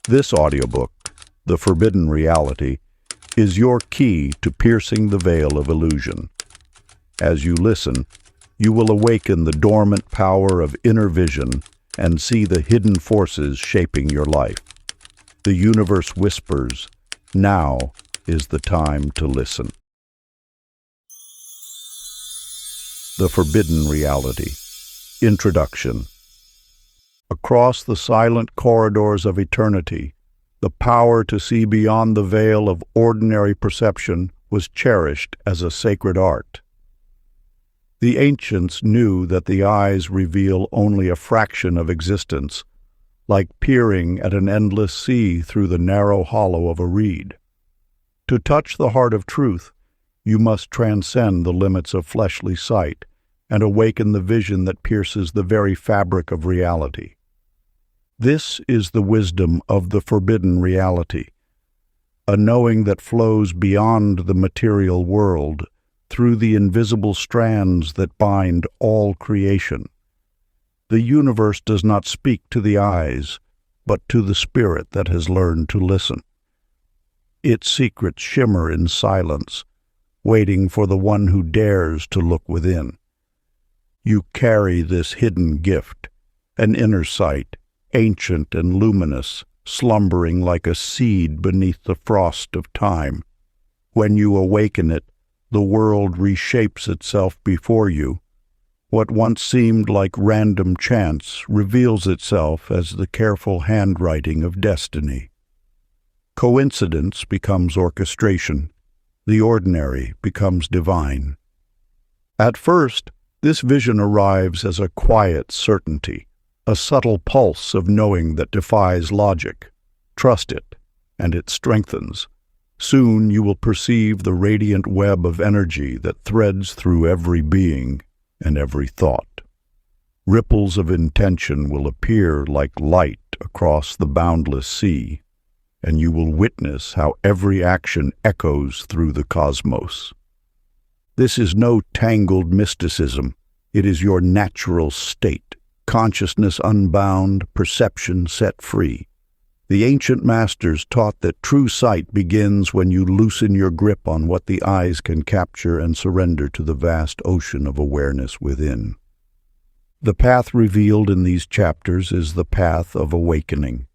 This audiobook, The Forbidden Reality, is your key to piercing the veil of illusion. As you listen, you will awaken the dormant power of inner vision and see the hidden forces shaping your life. The universe whispers, "Now is the time to listen." The Forbidden Reality. Introduction. Across the silent corridors of eternity, the power to see beyond the veil of ordinary perception was cherished as a sacred art. The ancients knew that the eyes reveal only a fraction of existence, like peering at an endless sea through the narrow hollow of a reed. To touch the heart of truth, you must transcend the limits of fleshly sight and awaken the vision that pierces the very fabric of reality. This is the wisdom of the forbidden reality, a knowing that flows beyond the material world, through the invisible strands that bind all creation. The universe does not speak to the eyes, but to the spirit that has learned to listen. Its secrets shimmer in silence, waiting for the one who dares to look within. You carry this hidden gift, an inner sight, ancient and luminous, slumbering like a seed beneath the frost of time. When you awaken it, the world reshapes itself before you. What once seemed like random chance reveals itself as the careful handwriting of destiny. Coincidence becomes orchestration. The ordinary becomes divine. At first, this vision arrives as a quiet certainty, a subtle pulse of knowing that defies logic. Trust it, and it strengthens. Soon you will perceive the radiant web of energy that threads through every being and every thought. Ripples of intention will appear like light across the boundless sea, and you will witness how every action echoes through the cosmos. This is no tangled mysticism. It is your natural state, consciousness unbound, perception set free. The ancient masters taught that true sight begins when you loosen your grip on what the eyes can capture and surrender to the vast ocean of awareness within. The path revealed in these chapters is the path of awakening.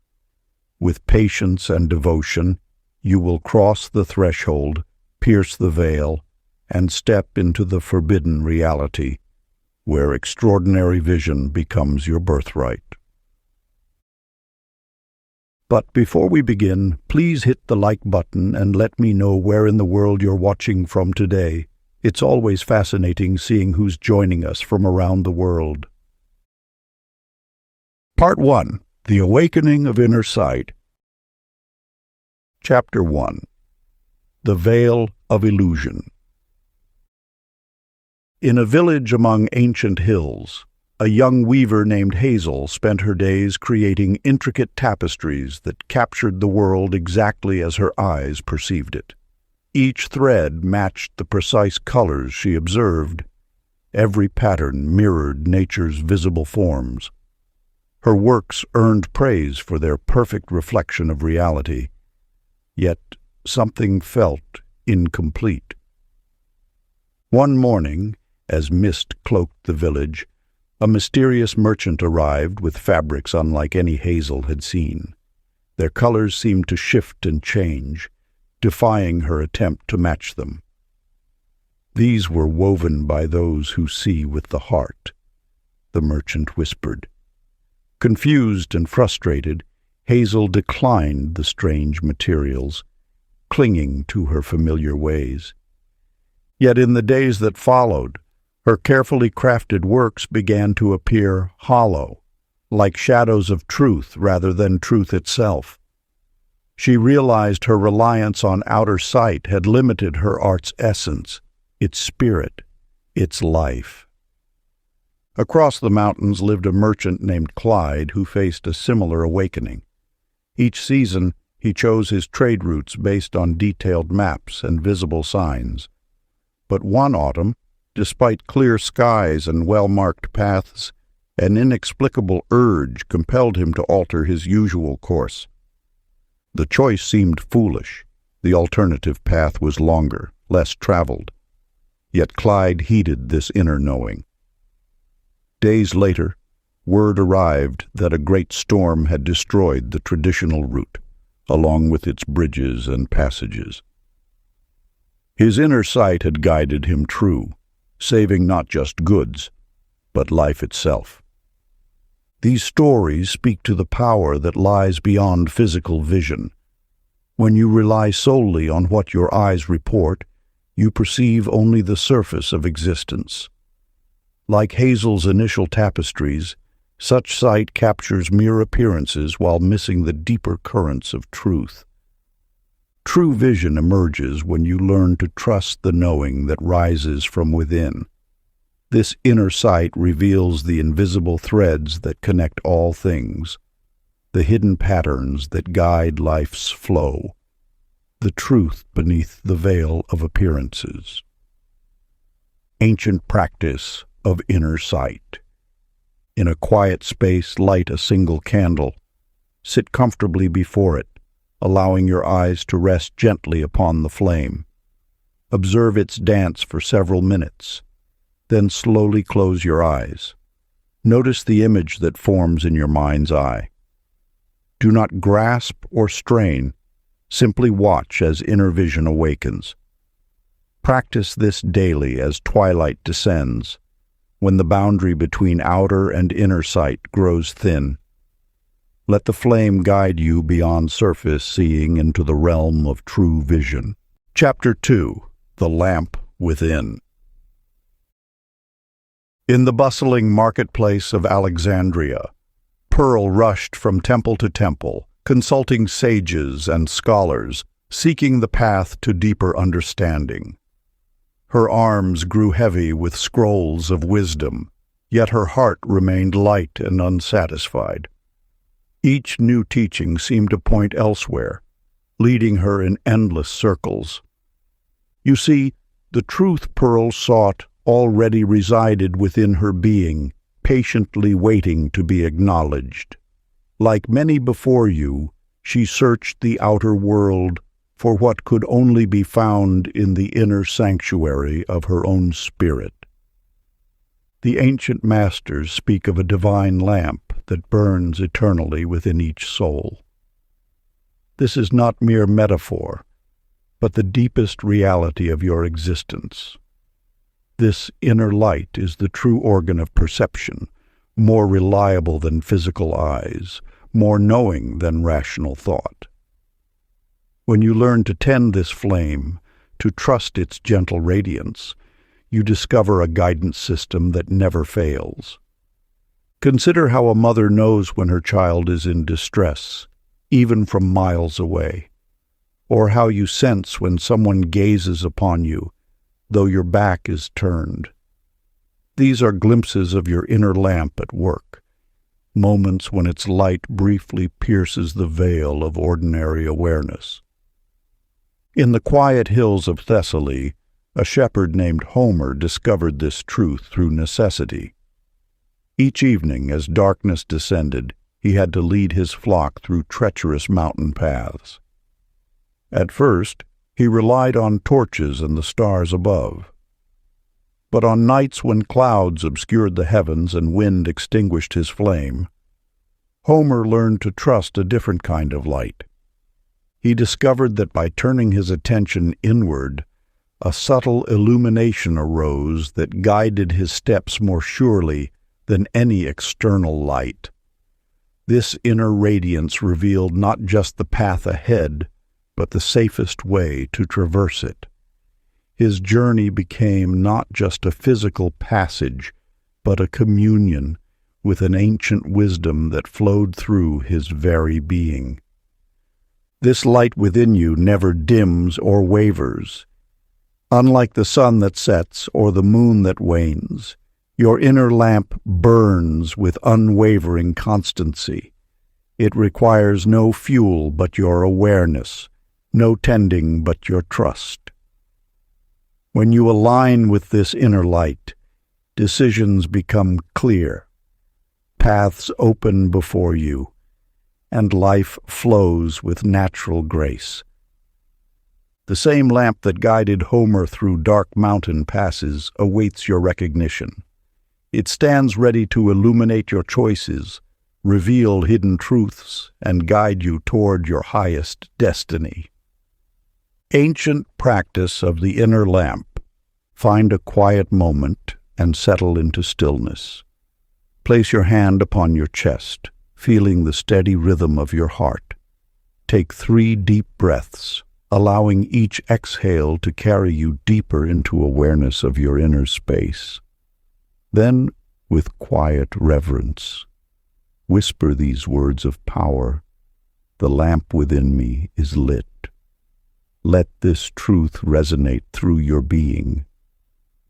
With patience and devotion, you will cross the threshold, pierce the veil, and step into the forbidden reality, where extraordinary vision becomes your birthright. But before we begin, please hit the like button and let me know where in the world you're watching from today. It's always fascinating seeing who's joining us from around the world. Part 1. The Awakening of Inner Sight. Chapter 1. The Veil of Illusion. In a village among ancient hills, a young weaver named Hazel spent her days creating intricate tapestries that captured the world exactly as her eyes perceived it. Each thread matched the precise colors she observed. Every pattern mirrored nature's visible forms. Her works earned praise for their perfect reflection of reality, yet something felt incomplete. One morning, as mist cloaked the village, a mysterious merchant arrived with fabrics unlike any Hazel had seen. Their colors seemed to shift and change, defying her attempt to match them. "These were woven by those who see with the heart," the merchant whispered. Confused and frustrated, Hazel declined the strange materials, clinging to her familiar ways. Yet in the days that followed, her carefully crafted works began to appear hollow, like shadows of truth rather than truth itself. She realized her reliance on outer sight had limited her art's essence, its spirit, its life. Across the mountains lived a merchant named Clyde who faced a similar awakening. Each season, he chose his trade routes based on detailed maps and visible signs. But one autumn, despite clear skies and well-marked paths, an inexplicable urge compelled him to alter his usual course. The choice seemed foolish. The alternative path was longer, less traveled. Yet Clyde heeded this inner knowing. Days later, word arrived that a great storm had destroyed the traditional route, along with its bridges and passages. His inner sight had guided him true, saving not just goods, but life itself. These stories speak to the power that lies beyond physical vision. When you rely solely on what your eyes report, you perceive only the surface of existence. Like Hazel's initial tapestries, such sight captures mere appearances while missing the deeper currents of truth. True vision emerges when you learn to trust the knowing that rises from within. This inner sight reveals the invisible threads that connect all things, the hidden patterns that guide life's flow, the truth beneath the veil of appearances. Ancient practice of inner sight. In a quiet space, light a single candle. Sit comfortably before it, allowing your eyes to rest gently upon the flame. Observe its dance for several minutes, then slowly close your eyes. Notice the image that forms in your mind's eye. Do not grasp or strain, simply watch as inner vision awakens. Practice this daily as twilight descends, when the boundary between outer and inner sight grows thin. Let the flame guide you beyond surface seeing into the realm of true vision. Chapter 2. The Lamp Within. In the bustling marketplace of Alexandria, Pearl rushed from temple to temple, consulting sages and scholars, seeking the path to deeper understanding. Her arms grew heavy with scrolls of wisdom, yet her heart remained light and unsatisfied. Each new teaching seemed to point elsewhere, leading her in endless circles. You see, the truth Pearl sought already resided within her being, patiently waiting to be acknowledged. Like many before you, she searched the outer world for what could only be found in the inner sanctuary of her own spirit. The ancient masters speak of a divine lamp that burns eternally within each soul. This is not mere metaphor, but the deepest reality of your existence. This inner light is the true organ of perception, more reliable than physical eyes, more knowing than rational thought. When you learn to tend this flame, to trust its gentle radiance, you discover a guidance system that never fails. Consider how a mother knows when her child is in distress, even from miles away, or how you sense when someone gazes upon you, though your back is turned. These are glimpses of your inner lamp at work, moments when its light briefly pierces the veil of ordinary awareness. In the quiet hills of Thessaly, a shepherd named Homer discovered this truth through necessity. Each evening, as darkness descended, he had to lead his flock through treacherous mountain paths. At first, he relied on torches and the stars above. But on nights when clouds obscured the heavens and wind extinguished his flame, Homer learned to trust a different kind of light. He discovered that by turning his attention inward, a subtle illumination arose that guided his steps more surely than any external light. This inner radiance revealed not just the path ahead, but the safest way to traverse it. His journey became not just a physical passage, but a communion with an ancient wisdom that flowed through his very being. This light within you never dims or wavers. Unlike the sun that sets or the moon that wanes, your inner lamp burns with unwavering constancy. It requires no fuel but your awareness, no tending but your trust. When you align with this inner light, decisions become clear, paths open before you, and life flows with natural grace. The same lamp that guided Homer through dark mountain passes awaits your recognition. It stands ready to illuminate your choices, reveal hidden truths, and guide you toward your highest destiny. Ancient practice of the inner lamp. Find a quiet moment and settle into stillness. Place your hand upon your chest, feeling the steady rhythm of your heart. Take 3 deep breaths, allowing each exhale to carry you deeper into awareness of your inner space. Then, with quiet reverence, whisper these words of power. The lamp within me is lit. Let this truth resonate through your being.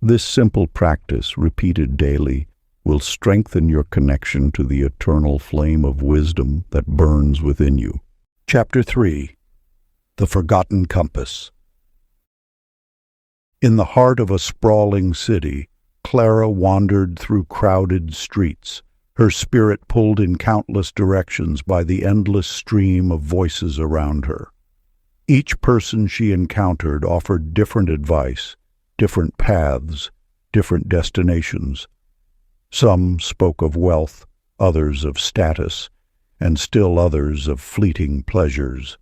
This simple practice, repeated daily, will strengthen your connection to the eternal flame of wisdom that burns within you. Chapter 3. The Forgotten Compass. In the heart of a sprawling city, Clara wandered through crowded streets, her spirit pulled in countless directions by the endless stream of voices around her. Each person she encountered offered different advice, different paths, different destinations. Some spoke of wealth, others of status, and still others of fleeting pleasures.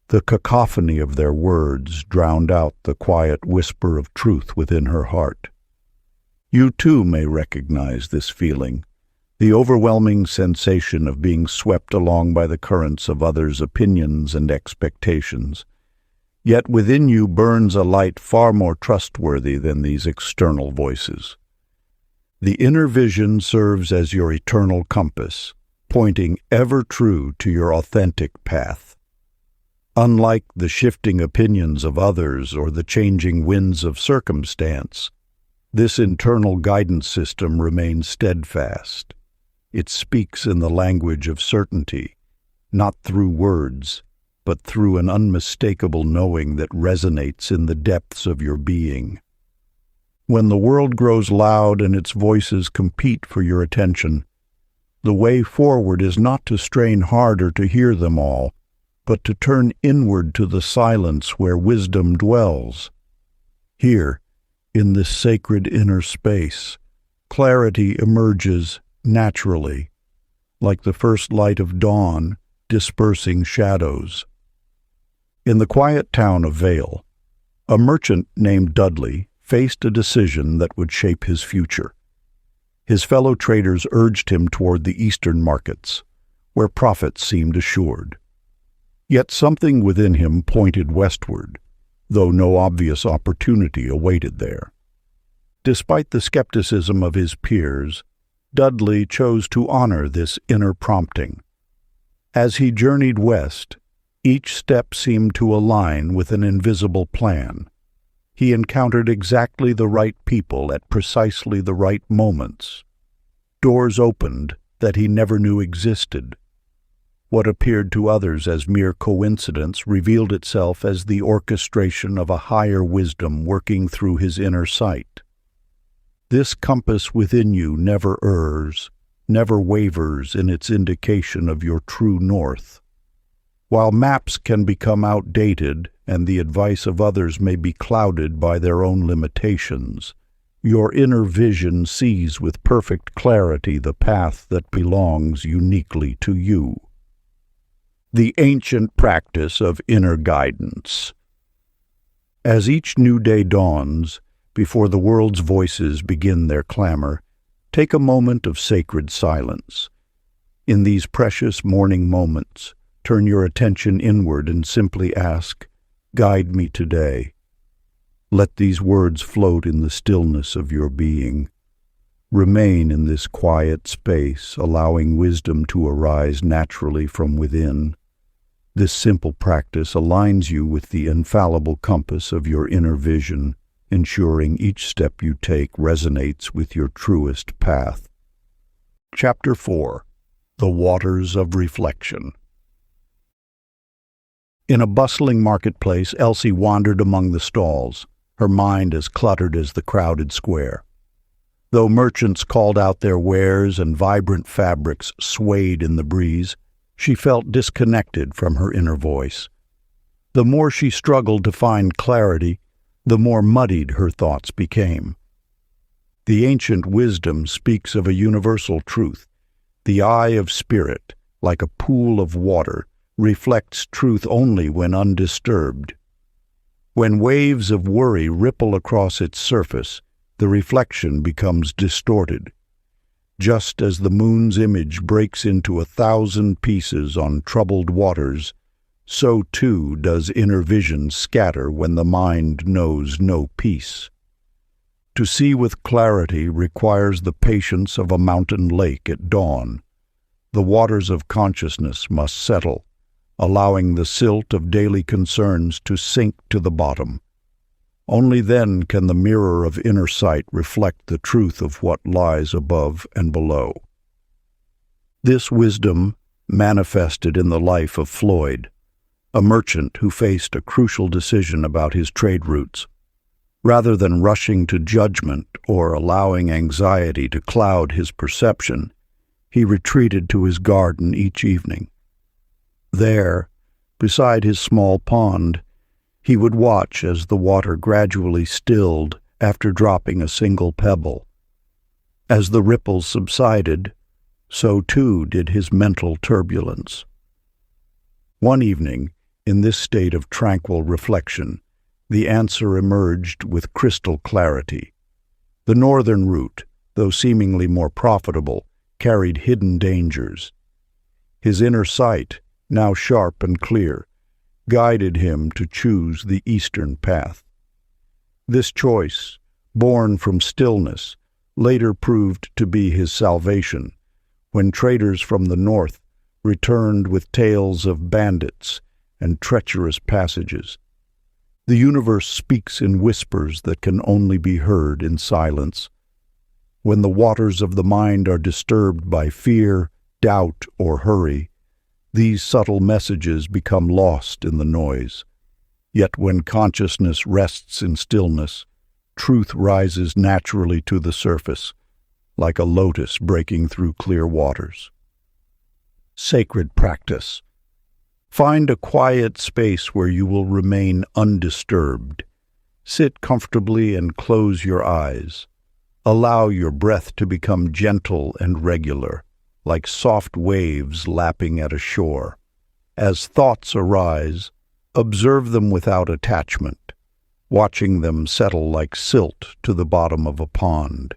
The cacophony of their words drowned out the quiet whisper of truth within her heart. You too may recognize this feeling, the overwhelming sensation of being swept along by the currents of others' opinions and expectations. Yet within you burns a light far more trustworthy than these external voices. The inner vision serves as your eternal compass, pointing ever true to your authentic path. Unlike the shifting opinions of others or the changing winds of circumstance, this internal guidance system remains steadfast. It speaks in the language of certainty, not through words, but through an unmistakable knowing that resonates in the depths of your being. When the world grows loud and its voices compete for your attention, the way forward is not to strain harder to hear them all, but to turn inward to the silence where wisdom dwells. Here, in this sacred inner space, clarity emerges naturally, like the first light of dawn dispersing shadows. In the quiet town of Vale, a merchant named Dudley faced a decision that would shape his future. His fellow traders urged him toward the eastern markets, where profits seemed assured. Yet something within him pointed westward, though no obvious opportunity awaited there. Despite the skepticism of his peers, Dudley chose to honor this inner prompting. As he journeyed west, each step seemed to align with an invisible plan. He encountered exactly the right people at precisely the right moments. Doors opened that he never knew existed. What appeared to others as mere coincidence revealed itself as the orchestration of a higher wisdom working through his inner sight. This compass within you never errs, never wavers in its indication of your true north. While maps can become outdated and the advice of others may be clouded by their own limitations, your inner vision sees with perfect clarity the path that belongs uniquely to you. The ancient practice of inner guidance. As each new day dawns, before the world's voices begin their clamor, take a moment of sacred silence. In these precious morning moments, turn your attention inward and simply ask, "Guide me today." Let these words float in the stillness of your being. Remain in this quiet space, allowing wisdom to arise naturally from within. This simple practice aligns you with the infallible compass of your inner vision, ensuring each step you take resonates with your truest path. Chapter 4. The Waters of Reflection. In a bustling marketplace, Elsie wandered among the stalls, her mind as cluttered as the crowded square. Though merchants called out their wares and vibrant fabrics swayed in the breeze, She felt disconnected from her inner voice. The more she struggled to find clarity, the more muddied her thoughts became. The ancient wisdom speaks of a universal truth. The eye of spirit, like a pool of water, reflects truth only when undisturbed. When waves of worry ripple across its surface, the reflection becomes distorted. Just as the moon's image breaks into 1,000 pieces on troubled waters, so too does inner vision scatter when the mind knows no peace. To see with clarity requires the patience of a mountain lake at dawn. The waters of consciousness must settle, allowing the silt of daily concerns to sink to the bottom. Only then can the mirror of inner sight reflect the truth of what lies above and below. This wisdom manifested in the life of Floyd, a merchant who faced a crucial decision about his trade routes. Rather than rushing to judgment or allowing anxiety to cloud his perception, he retreated to his garden each evening. There, beside his small pond, he would watch as the water gradually stilled after dropping a single pebble. As the ripples subsided, so too did his mental turbulence. One evening, in this state of tranquil reflection, the answer emerged with crystal clarity. The northern route, though seemingly more profitable, carried hidden dangers. His inner sight, now sharp and clear, guided him to choose the eastern path. This choice, born from stillness, later proved to be his salvation, when traders from the north returned with tales of bandits and treacherous passages. The universe speaks in whispers that can only be heard in silence. When the waters of the mind are disturbed by fear, doubt, or hurry, these subtle messages become lost in the noise. Yet when consciousness rests in stillness, truth rises naturally to the surface, like a lotus breaking through clear waters. Sacred practice. Find a quiet space where you will remain undisturbed. Sit comfortably and close your eyes. Allow your breath to become gentle and regular, like soft waves lapping at a shore. As thoughts arise, observe them without attachment, watching them settle like silt to the bottom of a pond.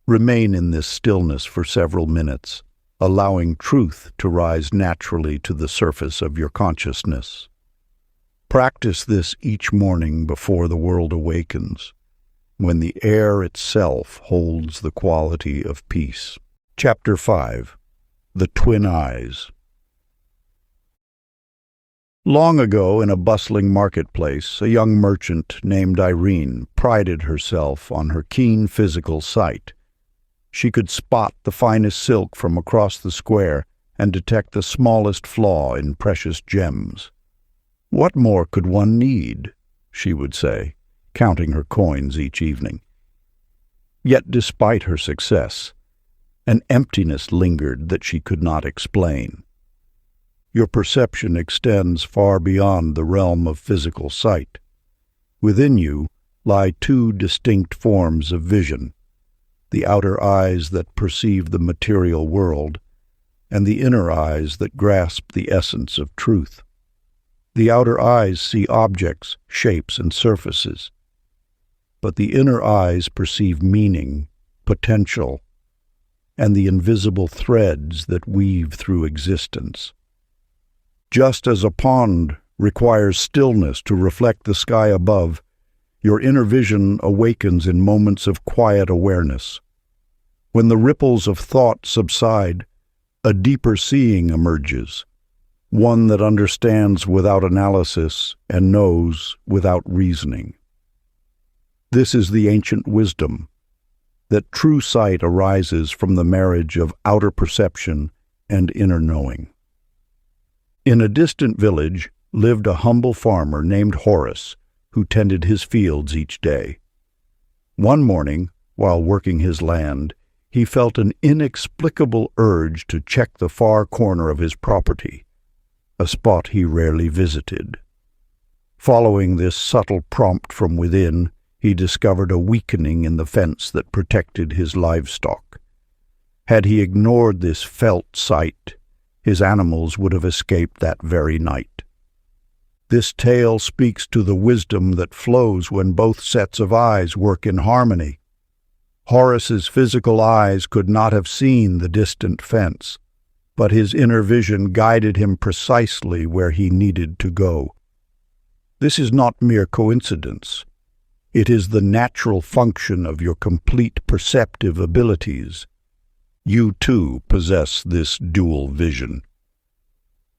Remain in this stillness for several minutes, allowing truth to rise naturally to the surface of your consciousness. Practice this each morning before the world awakens, when the air itself holds the quality of peace. Chapter 5. The Twin Eyes. Long ago, in a bustling marketplace, a young merchant named Irene prided herself on her keen physical sight. She could spot the finest silk from across the square and detect the smallest flaw in precious gems. "What more could one need?" she would say, counting her coins each evening. Yet despite her success, an emptiness lingered that she could not explain. Your perception extends far beyond the realm of physical sight. Within you lie two distinct forms of vision: the outer eyes that perceive the material world, and the inner eyes that grasp the essence of truth. The outer eyes see objects, shapes, and surfaces, but the inner eyes perceive meaning, potential, and the invisible threads that weave through existence. Just as a pond requires stillness to reflect the sky above, your inner vision awakens in moments of quiet awareness. When the ripples of thought subside, a deeper seeing emerges, one that understands without analysis and knows without reasoning. This is the ancient wisdom, that true sight arises from the marriage of outer perception and inner knowing. In a distant village lived a humble farmer named Horace, who tended his fields each day. One morning, while working his land, he felt an inexplicable urge to check the far corner of his property, a spot he rarely visited. Following this subtle prompt from within, he discovered a weakening in the fence that protected his livestock. Had he ignored this felt sight, his animals would have escaped that very night. This tale speaks to the wisdom that flows when both sets of eyes work in harmony. Horace's physical eyes could not have seen the distant fence, but his inner vision guided him precisely where he needed to go. This is not mere coincidence. It is the natural function of your complete perceptive abilities. You, too, possess this dual vision.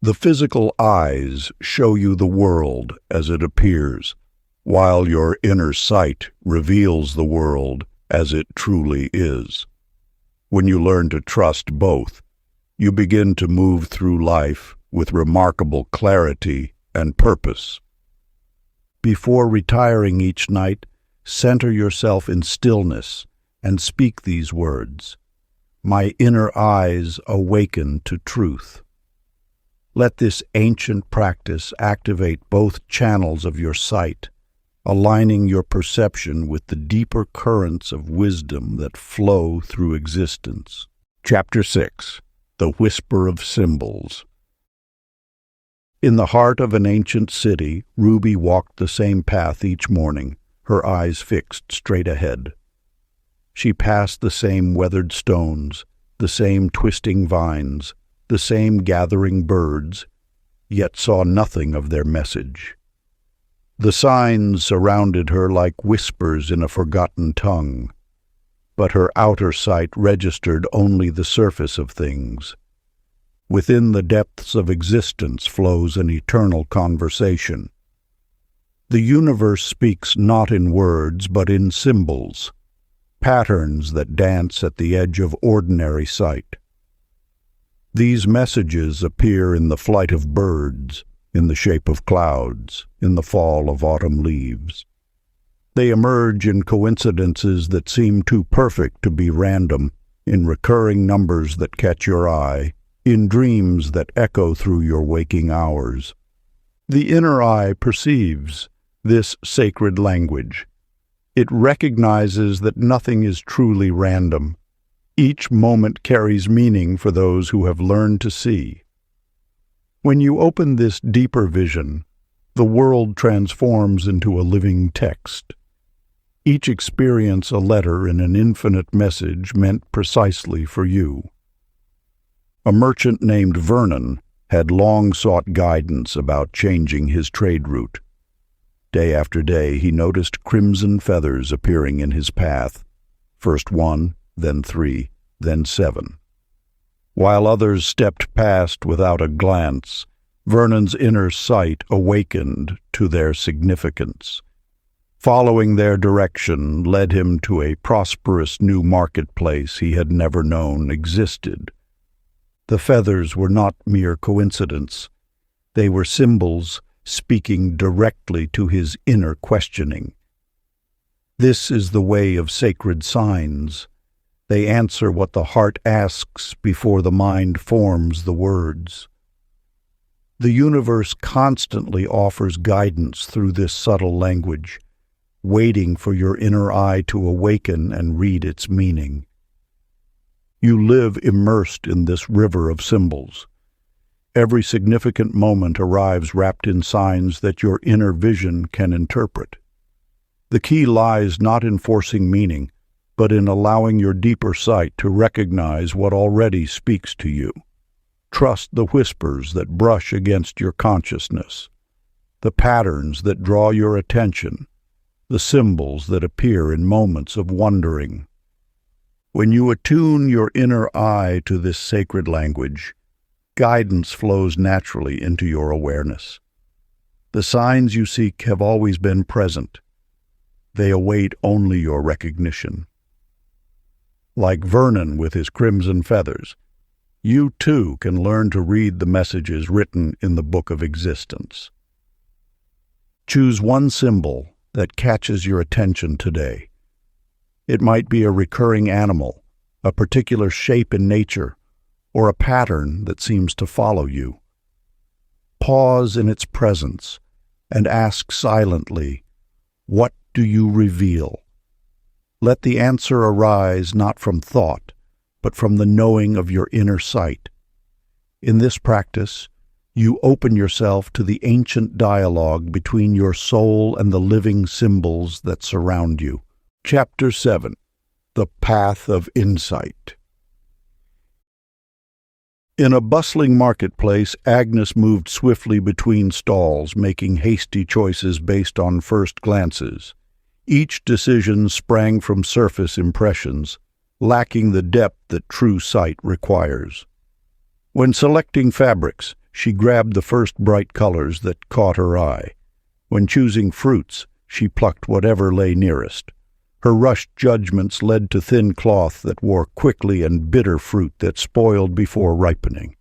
The physical eyes show you the world as it appears, while your inner sight reveals the world as it truly is. When you learn to trust both, you begin to move through life with remarkable clarity and purpose. Before retiring each night, center yourself in stillness and speak these words: "My inner eyes awaken to truth." Let this ancient practice activate both channels of your sight, aligning your perception with the deeper currents of wisdom that flow through existence. Chapter 6. The Whisper of Symbols. In the heart of an ancient city, Ruby walked the same path each morning, her eyes fixed straight ahead. She passed the same weathered stones, the same twisting vines, the same gathering birds, yet saw nothing of their message. The signs surrounded her like whispers in a forgotten tongue, but her outer sight registered only the surface of things. Within the depths of existence flows an eternal conversation. The universe speaks not in words, but in symbols, patterns that dance at the edge of ordinary sight. These messages appear in the flight of birds, in the shape of clouds, in the fall of autumn leaves. They emerge in coincidences that seem too perfect to be random, in recurring numbers that catch your eye, in dreams that echo through your waking hours. The inner eye perceives this sacred language. It recognizes that nothing is truly random. Each moment carries meaning for those who have learned to see. When you open this deeper vision, the world transforms into a living text. Each experience a letter in an infinite message meant precisely for you. A merchant named Vernon had long sought guidance about changing his trade route. Day after day he noticed crimson feathers appearing in his path, first 1, then 3, then 7. While others stepped past without a glance, Vernon's inner sight awakened to their significance. Following their direction led him to a prosperous new marketplace he had never known existed. The feathers were not mere coincidence. They were symbols speaking directly to his inner questioning. This is the way of sacred signs. They answer what the heart asks before the mind forms the words. The universe constantly offers guidance through this subtle language, waiting for your inner eye to awaken and read its meaning. You live immersed in this river of symbols. Every significant moment arrives wrapped in signs that your inner vision can interpret. The key lies not in forcing meaning, but in allowing your deeper sight to recognize what already speaks to you. Trust the whispers that brush against your consciousness, the patterns that draw your attention, the symbols that appear in moments of wondering. When you attune your inner eye to this sacred language, guidance flows naturally into your awareness. The signs you seek have always been present. They await only your recognition. Like Vernon with his crimson feathers, you too can learn to read the messages written in the book of existence. Choose one symbol that catches your attention today. It might be a recurring animal, a particular shape in nature, or a pattern that seems to follow you. Pause in its presence and ask silently, "What do you reveal?" Let the answer arise not from thought, but from the knowing of your inner sight. In this practice, you open yourself to the ancient dialogue between your soul and the living symbols that surround you. Chapter 7. The Path of Insight. In a bustling marketplace, Agnes moved swiftly between stalls, making hasty choices based on first glances. Each decision sprang from surface impressions, lacking the depth that true sight requires. When selecting fabrics, she grabbed the first bright colors that caught her eye. When choosing fruits, she plucked whatever lay nearest. Her rushed judgments led to thin cloth that wore quickly and bitter fruit that spoiled before ripening.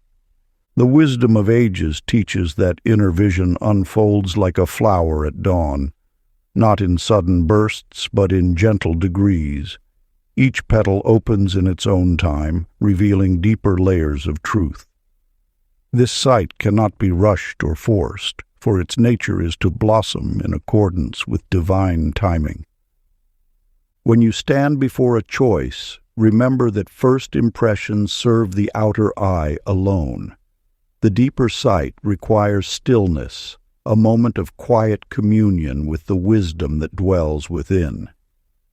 The wisdom of ages teaches that inner vision unfolds like a flower at dawn, not in sudden bursts, but in gentle degrees. Each petal opens in its own time, revealing deeper layers of truth. This sight cannot be rushed or forced, for its nature is to blossom in accordance with divine timing. When you stand before a choice, remember that first impressions serve the outer eye alone. The deeper sight requires stillness, a moment of quiet communion with the wisdom that dwells within.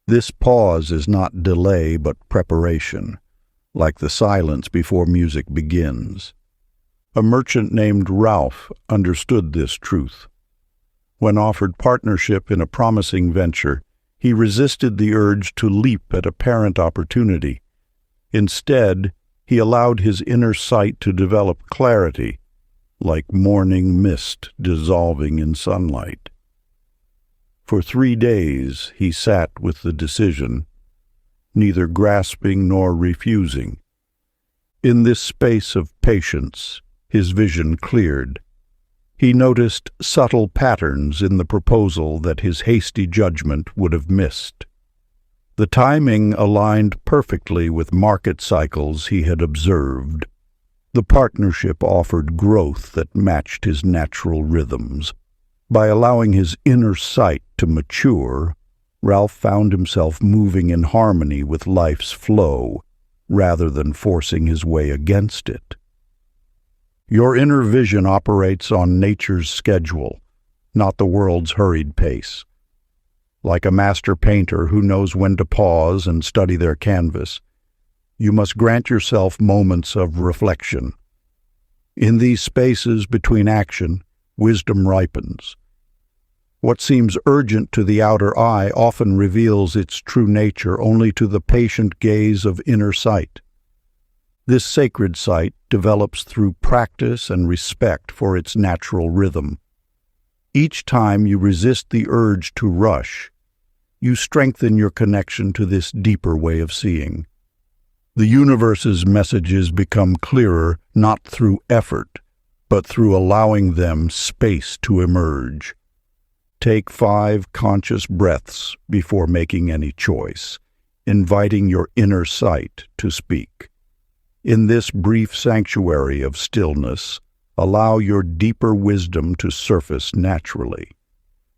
This pause is not delay but preparation, like the silence before music begins. A merchant named Ralph understood this truth. When offered partnership in a promising venture, he resisted the urge to leap at apparent opportunity. Instead, he allowed his inner sight to develop clarity, like morning mist dissolving in sunlight. For 3 days he sat with the decision, neither grasping nor refusing. In this space of patience, his vision cleared. He noticed subtle patterns in the proposal that his hasty judgment would have missed. The timing aligned perfectly with market cycles he had observed. The partnership offered growth that matched his natural rhythms. By allowing his inner sight to mature, Ralph found himself moving in harmony with life's flow, rather than forcing his way against it. Your inner vision operates on nature's schedule, not the world's hurried pace. Like a master painter who knows when to pause and study their canvas, you must grant yourself moments of reflection. In these spaces between action, wisdom ripens. What seems urgent to the outer eye often reveals its true nature only to the patient gaze of inner sight. This sacred sight develops through practice and respect for its natural rhythm. Each time you resist the urge to rush, you strengthen your connection to this deeper way of seeing. The universe's messages become clearer not through effort, but through allowing them space to emerge. Take 5 conscious breaths before making any choice, inviting your inner sight to speak. In this brief sanctuary of stillness, allow your deeper wisdom to surface naturally.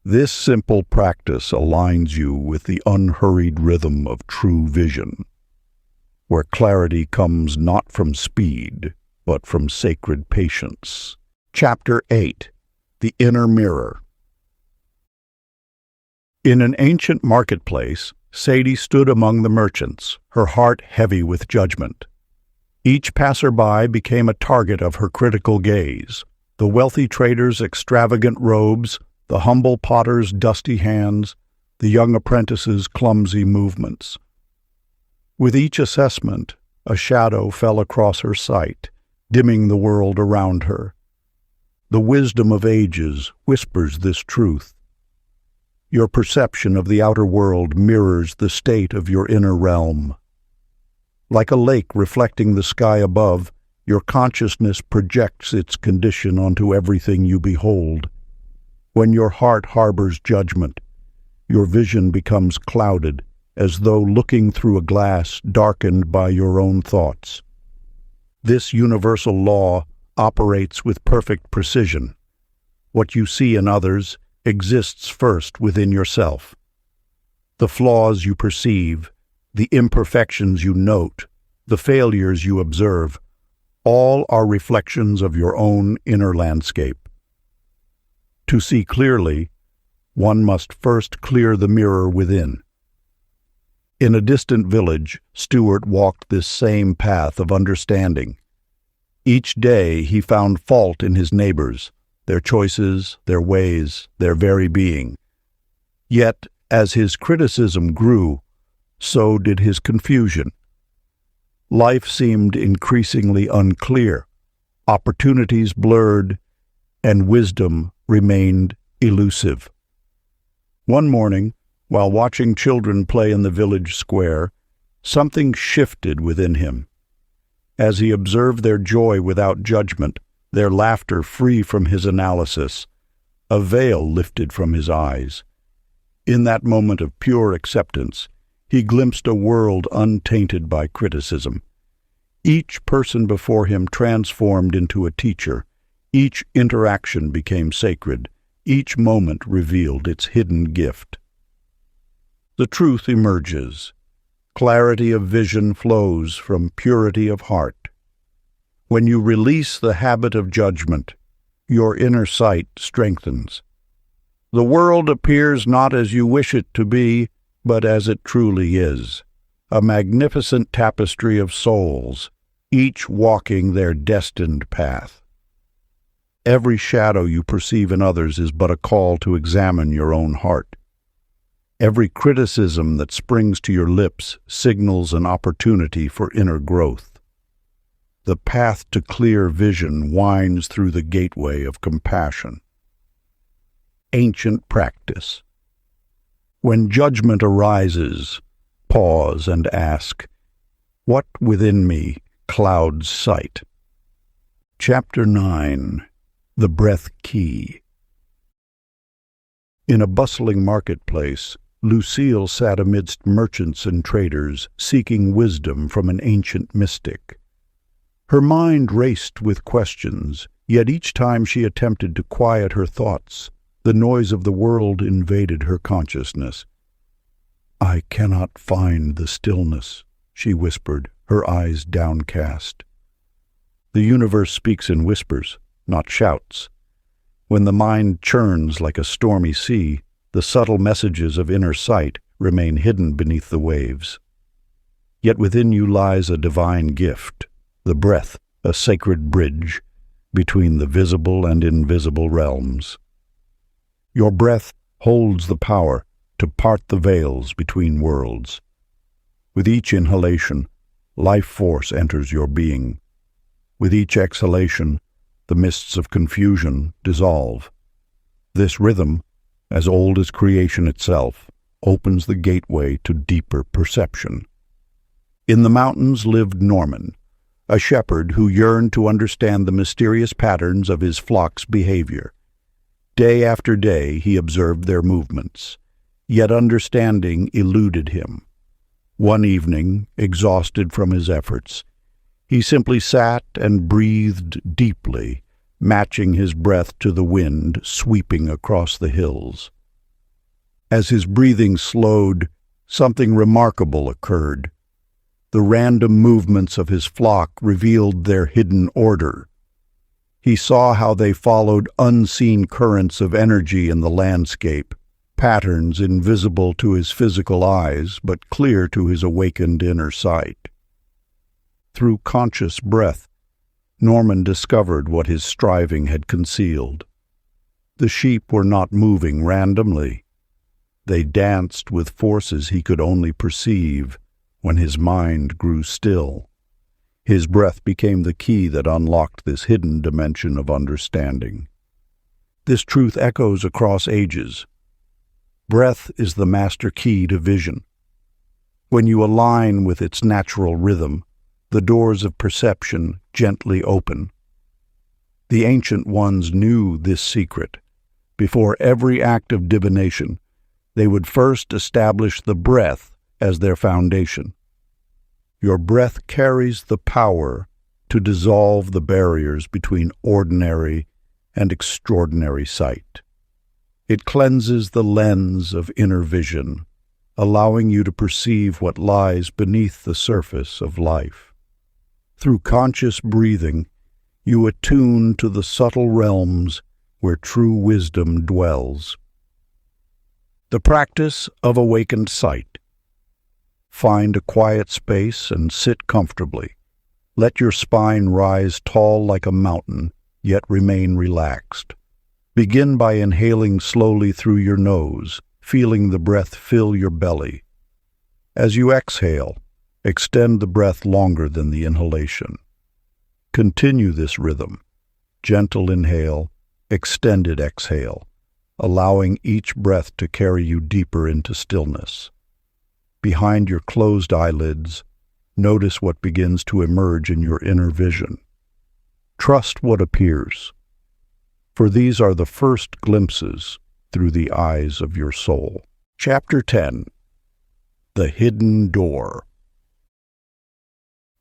This simple practice aligns you with the unhurried rhythm of true vision, where clarity comes not from speed, but from sacred patience. Chapter 8. The Inner Mirror. In an ancient marketplace, Sadie stood among the merchants, her heart heavy with judgment. Each passerby became a target of her critical gaze. The wealthy trader's extravagant robes, the humble potter's dusty hands, the young apprentice's clumsy movements. With each assessment, a shadow fell across her sight, dimming the world around her. The wisdom of ages whispers this truth. Your perception of the outer world mirrors the state of your inner realm. Like a lake reflecting the sky above, your consciousness projects its condition onto everything you behold. When your heart harbors judgment, your vision becomes clouded, as though looking through a glass darkened by your own thoughts. This universal law operates with perfect precision. What you see in others exists first within yourself. The flaws you perceive, the imperfections you note, the failures you observe, all are reflections of your own inner landscape. To see clearly, one must first clear the mirror within. In a distant village, Stuart walked this same path of understanding. Each day he found fault in his neighbors, their choices, their ways, their very being. Yet, as his criticism grew, so did his confusion. Life seemed increasingly unclear, opportunities blurred, and wisdom remained elusive. One morning, while watching children play in the village square, something shifted within him. As he observed their joy without judgment, their laughter free from his analysis, a veil lifted from his eyes. In that moment of pure acceptance, he glimpsed a world untainted by criticism. Each person before him transformed into a teacher. Each interaction became sacred. Each moment revealed its hidden gift. The truth emerges. Clarity of vision flows from purity of heart. When you release the habit of judgment, your inner sight strengthens. The world appears not as you wish it to be, but as it truly is, a magnificent tapestry of souls, each walking their destined path. Every shadow you perceive in others is but a call to examine your own heart. Every criticism that springs to your lips signals an opportunity for inner growth. The path to clear vision winds through the gateway of compassion. Ancient practice. When judgment arises, pause and ask, what within me clouds sight? Chapter 9. The Breath Key. In a bustling marketplace, Lucille sat amidst merchants and traders, seeking wisdom from an ancient mystic. Her mind raced with questions, yet each time she attempted to quiet her thoughts, the noise of the world invaded her consciousness. "I cannot find the stillness," she whispered, her eyes downcast. The universe speaks in whispers, not shouts. When the mind churns like a stormy sea, the subtle messages of inner sight remain hidden beneath the waves. Yet within you lies a divine gift, the breath, a sacred bridge between the visible and invisible realms. Your breath holds the power to part the veils between worlds. With each inhalation, life force enters your being. With each exhalation, the mists of confusion dissolve. This rhythm, as old as creation itself, opens the gateway to deeper perception. In the mountains lived Norman, a shepherd who yearned to understand the mysterious patterns of his flock's behavior. Day after day he observed their movements, yet understanding eluded him. One evening, exhausted from his efforts, he simply sat and breathed deeply, matching his breath to the wind sweeping across the hills. As his breathing slowed, something remarkable occurred. The random movements of his flock revealed their hidden order. He saw how they followed unseen currents of energy in the landscape, patterns invisible to his physical eyes but clear to his awakened inner sight. Through conscious breath, Norman discovered what his striving had concealed. The sheep were not moving randomly. They danced with forces he could only perceive when his mind grew still. His breath became the key that unlocked this hidden dimension of understanding. This truth echoes across ages. Breath is the master key to vision. When you align with its natural rhythm, the doors of perception gently open. The ancient ones knew this secret. Before every act of divination, they would first establish the breath as their foundation. Your breath carries the power to dissolve the barriers between ordinary and extraordinary sight. It cleanses the lens of inner vision, allowing you to perceive what lies beneath the surface of life. Through conscious breathing, you attune to the subtle realms where true wisdom dwells. The practice of awakened sight. Find a quiet space and sit comfortably. Let your spine rise tall like a mountain, yet remain relaxed. Begin by inhaling slowly through your nose, feeling the breath fill your belly. As you exhale, extend the breath longer than the inhalation. Continue this rhythm. Gentle inhale, extended exhale, allowing each breath to carry you deeper into stillness. Behind your closed eyelids, notice what begins to emerge in your inner vision. Trust what appears, for these are the first glimpses through the eyes of your soul. Chapter 10. The Hidden Door.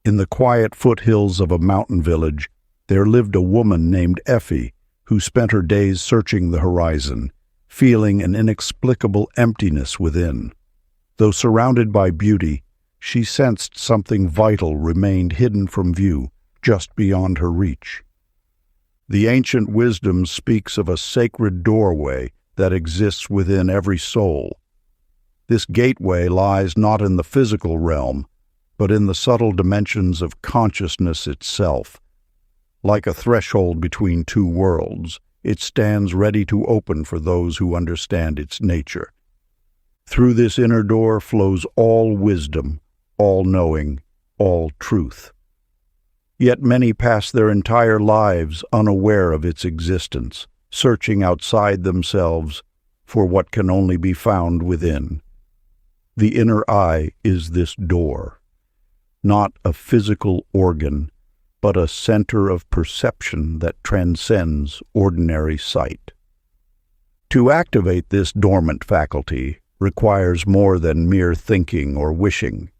In the quiet foothills of a mountain village, there lived a woman named Effie who spent her days searching the horizon, feeling an inexplicable emptiness within. Though surrounded by beauty, she sensed something vital remained hidden from view, just beyond her reach. The ancient wisdom speaks of a sacred doorway that exists within every soul. This gateway lies not in the physical realm, but in the subtle dimensions of consciousness itself. Like a threshold between two worlds, it stands ready to open for those who understand its nature. Through this inner door flows all wisdom, all knowing, all truth. Yet many pass their entire lives unaware of its existence, searching outside themselves for what can only be found within. The inner eye is this door, not a physical organ, but a center of perception that transcends ordinary sight. To activate this dormant faculty requires more than mere thinking or wishing.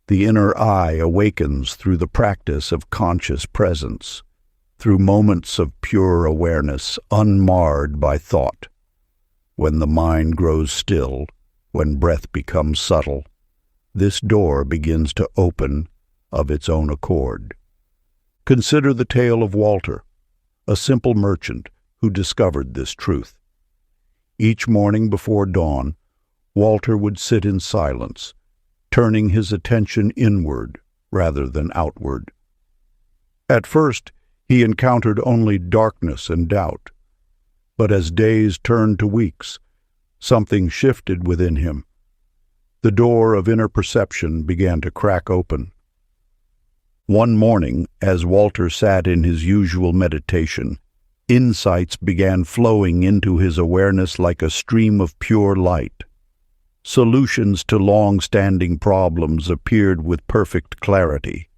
The inner eye awakens through the practice of conscious presence, through moments of pure awareness unmarred by thought. When the mind grows still, when breath becomes subtle, this door begins to open of its own accord. Consider the tale of Walter, a simple merchant who discovered this truth. Each morning before dawn, Walter would sit in silence, turning his attention inward rather than outward. At first, he encountered only darkness and doubt, but as days turned to weeks, something shifted within him. The door of inner perception began to crack open. One morning, as Walter sat in his usual meditation, insights began flowing into his awareness like a stream of pure light. Solutions to long-standing problems appeared with perfect clarity.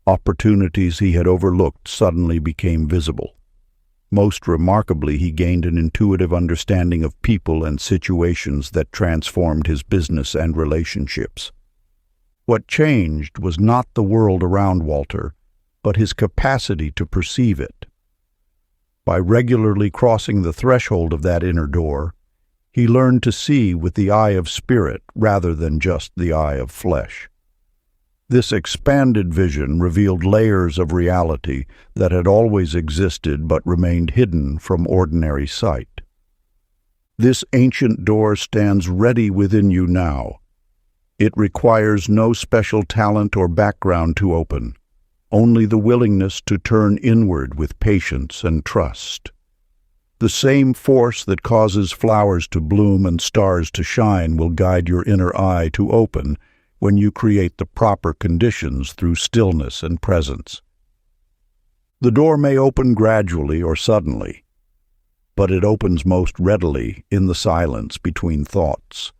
Opportunities he had overlooked suddenly became visible. Most remarkably, he gained an intuitive understanding of people and situations that transformed his business and relationships. What changed was not the world around Walter, but his capacity to perceive it. By regularly crossing the threshold of that inner door, he learned to see with the eye of spirit rather than just the eye of flesh. This expanded vision revealed layers of reality that had always existed but remained hidden from ordinary sight. This ancient door stands ready within you now. It requires no special talent or background to open, only the willingness to turn inward with patience and trust. The same force that causes flowers to bloom and stars to shine will guide your inner eye to open when you create the proper conditions through stillness and presence. The door may open gradually or suddenly, but it opens most readily in the silence between thoughts.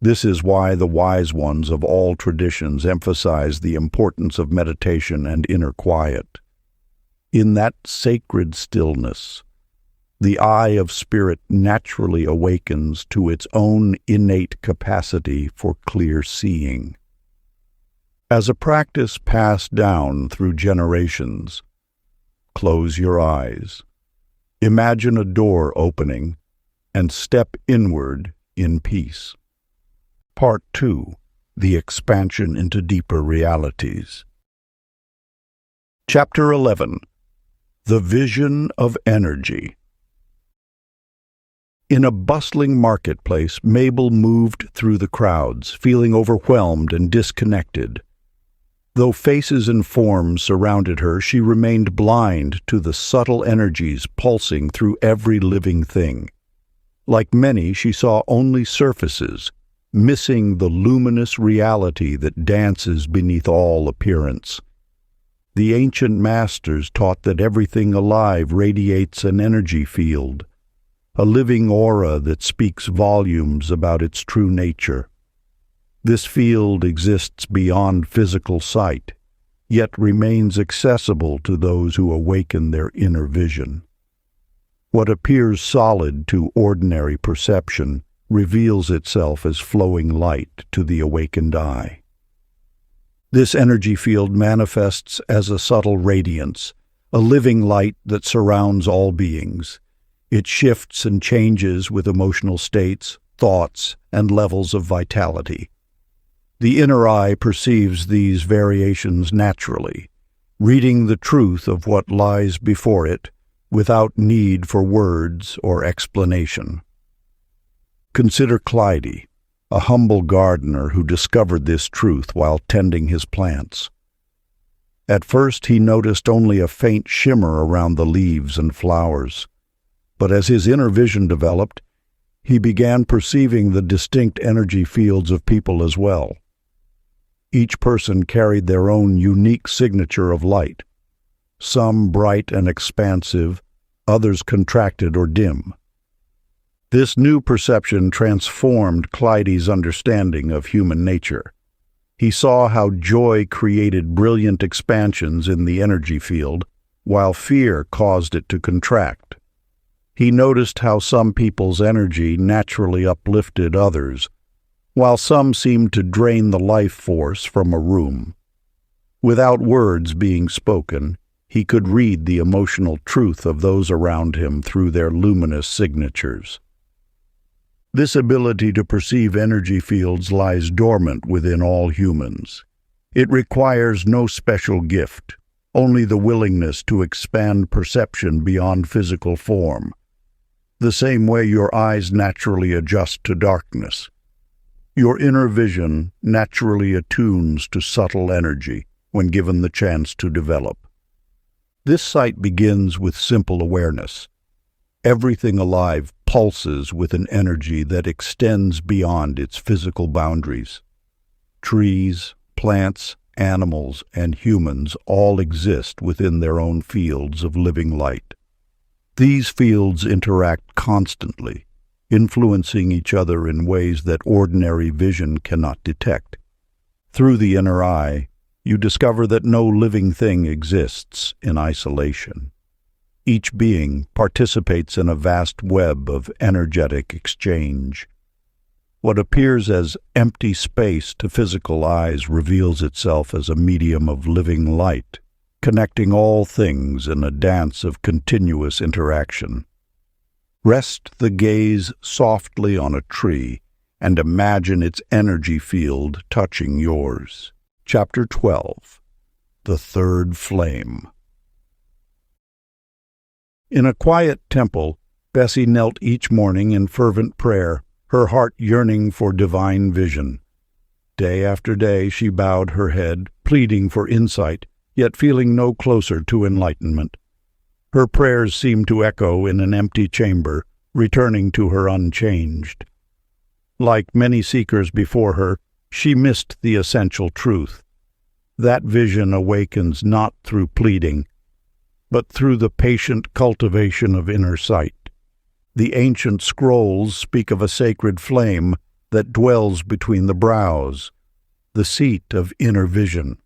This is why the wise ones of all traditions emphasize the importance of meditation and inner quiet. In that sacred stillness, The eye of spirit naturally awakens to its own innate capacity for clear seeing. As a practice passed down through generations, close your eyes. Imagine a door opening and step inward in peace. Part 2. The Expansion into Deeper Realities. Chapter 11. The Vision of Energy. In a bustling marketplace, Mabel moved through the crowds, feeling overwhelmed and disconnected. Though faces and forms surrounded her, she remained blind to the subtle energies pulsing through every living thing. Like many, she saw only surfaces, missing the luminous reality that dances beneath all appearance. The ancient masters taught that everything alive radiates an energy field, a living aura that speaks volumes about its true nature. This field exists beyond physical sight, yet remains accessible to those who awaken their inner vision. What appears solid to ordinary perception reveals itself as flowing light to the awakened eye. This energy field manifests as a subtle radiance, a living light that surrounds all beings. It shifts and changes with emotional states, thoughts, and levels of vitality. The inner eye perceives these variations naturally, reading the truth of what lies before it without need for words or explanation. Consider Clyde, a humble gardener who discovered this truth while tending his plants. At first he noticed only a faint shimmer around the leaves and flowers, but as his inner vision developed, he began perceiving the distinct energy fields of people as well. Each person carried their own unique signature of light, some bright and expansive, others contracted or dim. This new perception transformed Clyde's understanding of human nature. He saw how joy created brilliant expansions in the energy field, while fear caused it to contract. He noticed how some people's energy naturally uplifted others, while some seemed to drain the life force from a room. Without words being spoken, he could read the emotional truth of those around him through their luminous signatures. This ability to perceive energy fields lies dormant within all humans. It requires no special gift, only the willingness to expand perception beyond physical form. The same way your eyes naturally adjust to darkness, your inner vision naturally attunes to subtle energy when given the chance to develop. This sight begins with simple awareness. Everything alive pulses with an energy that extends beyond its physical boundaries. Trees, plants, animals, and humans all exist within their own fields of living light. These fields interact constantly, influencing each other in ways that ordinary vision cannot detect. Through the inner eye, you discover that no living thing exists in isolation. Each being participates in a vast web of energetic exchange. What appears as empty space to physical eyes reveals itself as a medium of living light, connecting all things in a dance of continuous interaction. Rest the gaze softly on a tree and imagine its energy field touching yours. Chapter 12. The Third Flame. In a quiet temple, Bessie knelt each morning in fervent prayer, her heart yearning for divine vision. Day after day she bowed her head, pleading for insight, yet feeling no closer to enlightenment. Her prayers seemed to echo in an empty chamber, returning to her unchanged. Like many seekers before her, she missed the essential truth. That vision awakens not through pleading, but through the patient cultivation of inner sight. The ancient scrolls speak of a sacred flame that dwells between the brows, the seat of inner vision.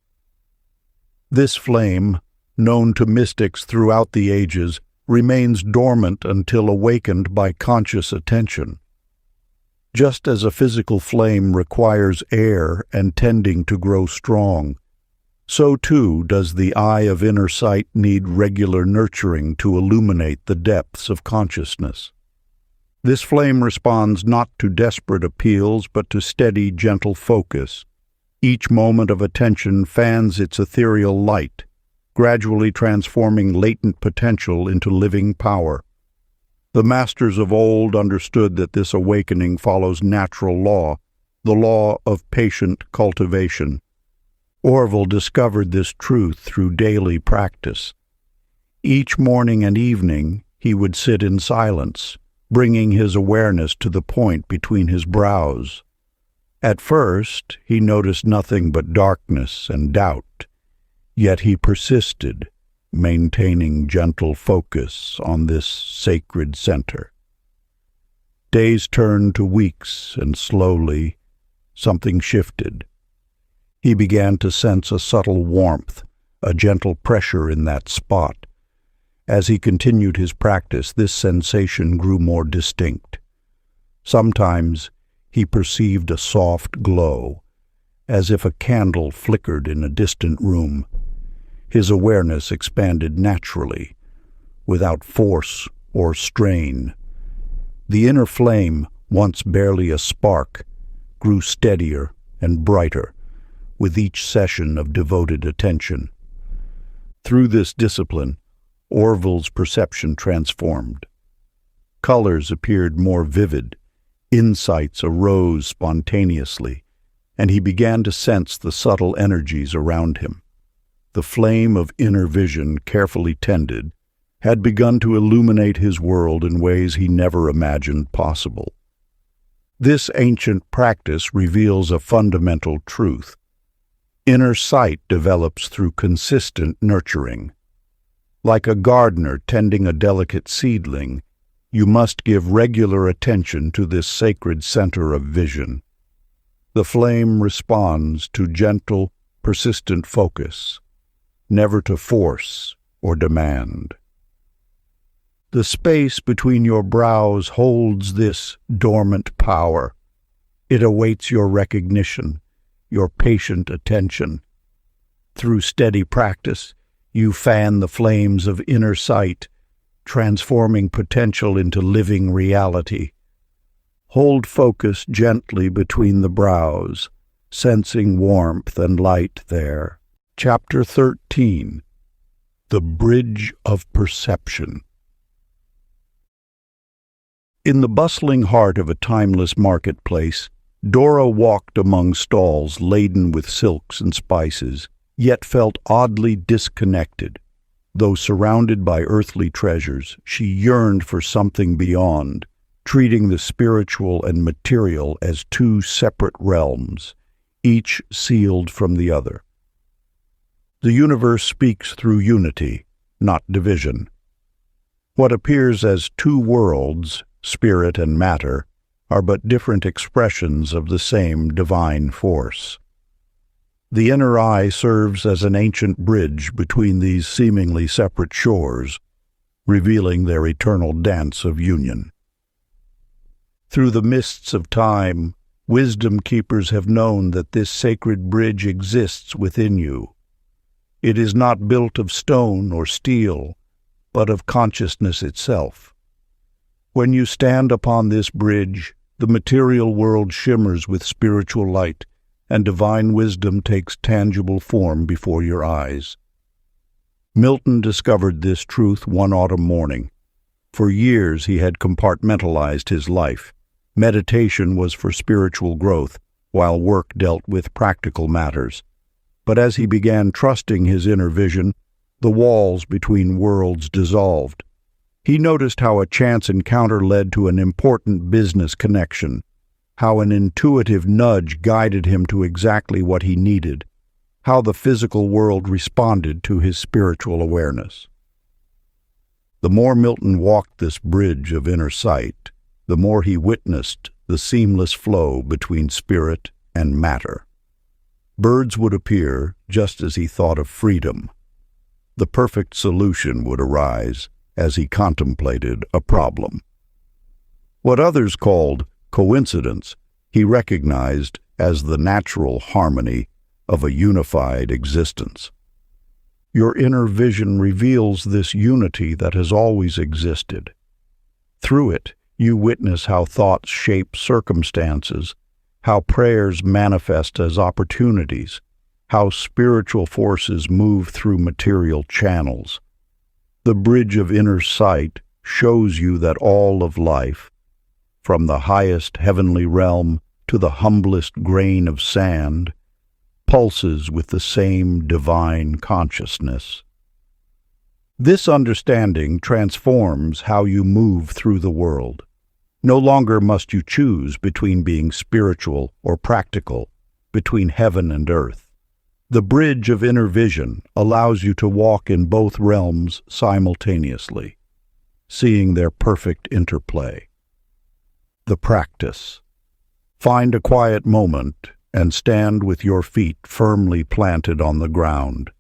This flame, known to mystics throughout the ages, remains dormant until awakened by conscious attention. Just as a physical flame requires air and tending to grow strong, so too does the eye of inner sight need regular nurturing to illuminate the depths of consciousness. This flame responds not to desperate appeals, but to steady, gentle focus. Each moment of attention fans its ethereal light, gradually transforming latent potential into living power. The masters of old understood that this awakening follows natural law, the law of patient cultivation. Orville discovered this truth through daily practice. Each morning and evening he would sit in silence, bringing his awareness to the point between his brows. At first he noticed nothing but darkness and doubt, yet he persisted, maintaining gentle focus on this sacred center. Days turned to weeks, and slowly something shifted. He began to sense a subtle warmth, a gentle pressure in that spot. As he continued his practice, this sensation grew more distinct. Sometimes he perceived a soft glow, as if a candle flickered in a distant room. His awareness expanded naturally, without force or strain. The inner flame, once barely a spark, grew steadier and brighter with each session of devoted attention. Through this discipline, Orville's perception transformed. Colors appeared more vivid, insights arose spontaneously, and he began to sense the subtle energies around him. The flame of inner vision, carefully tended, had begun to illuminate his world in ways he never imagined possible. This ancient practice reveals a fundamental truth. Inner sight develops through consistent nurturing. Like a gardener tending a delicate seedling, you must give regular attention to this sacred center of vision. The flame responds to gentle, persistent focus, never to force or demand. The space between your brows holds this dormant power. It awaits your recognition, your patient attention. Through steady practice, you fan the flames of inner sight, transforming potential into living reality. Hold focus gently between the brows, sensing warmth and light there. Chapter 13. The Bridge of Perception. In the bustling heart of a timeless marketplace, Dora walked among stalls laden with silks and spices, yet felt oddly disconnected. Though surrounded by earthly treasures, she yearned for something beyond, treating the spiritual and material as two separate realms, each sealed from the other. The universe speaks through unity, not division. What appears as two worlds, spirit and matter, are but different expressions of the same divine force. The inner eye serves as an ancient bridge between these seemingly separate shores, revealing their eternal dance of union. Through the mists of time, wisdom keepers have known that this sacred bridge exists within you. It is not built of stone or steel, but of consciousness itself. When you stand upon this bridge, the material world shimmers with spiritual light, and divine wisdom takes tangible form before your eyes. Milton discovered this truth one autumn morning. For years he had compartmentalized his life. Meditation was for spiritual growth, while work dealt with practical matters. But as he began trusting his inner vision, the walls between worlds dissolved. He noticed how a chance encounter led to an important business connection, how an intuitive nudge guided him to exactly what he needed, how the physical world responded to his spiritual awareness. The more Milton walked this bridge of inner sight, the more he witnessed the seamless flow between spirit and matter. Birds would appear just as he thought of freedom. The perfect solution would arise, as he contemplated a problem. What others called coincidence, he recognized as the natural harmony of a unified existence. Your inner vision reveals this unity that has always existed. Through it, you witness how thoughts shape circumstances, how prayers manifest as opportunities, how spiritual forces move through material channels. The bridge of inner sight shows you that all of life, from the highest heavenly realm to the humblest grain of sand, pulses with the same divine consciousness. This understanding transforms how you move through the world. No longer must you choose between being spiritual or practical, between heaven and earth. The bridge of inner vision allows you to walk in both realms simultaneously, seeing their perfect interplay. The practice. Find a quiet moment and stand with your feet firmly planted on the ground.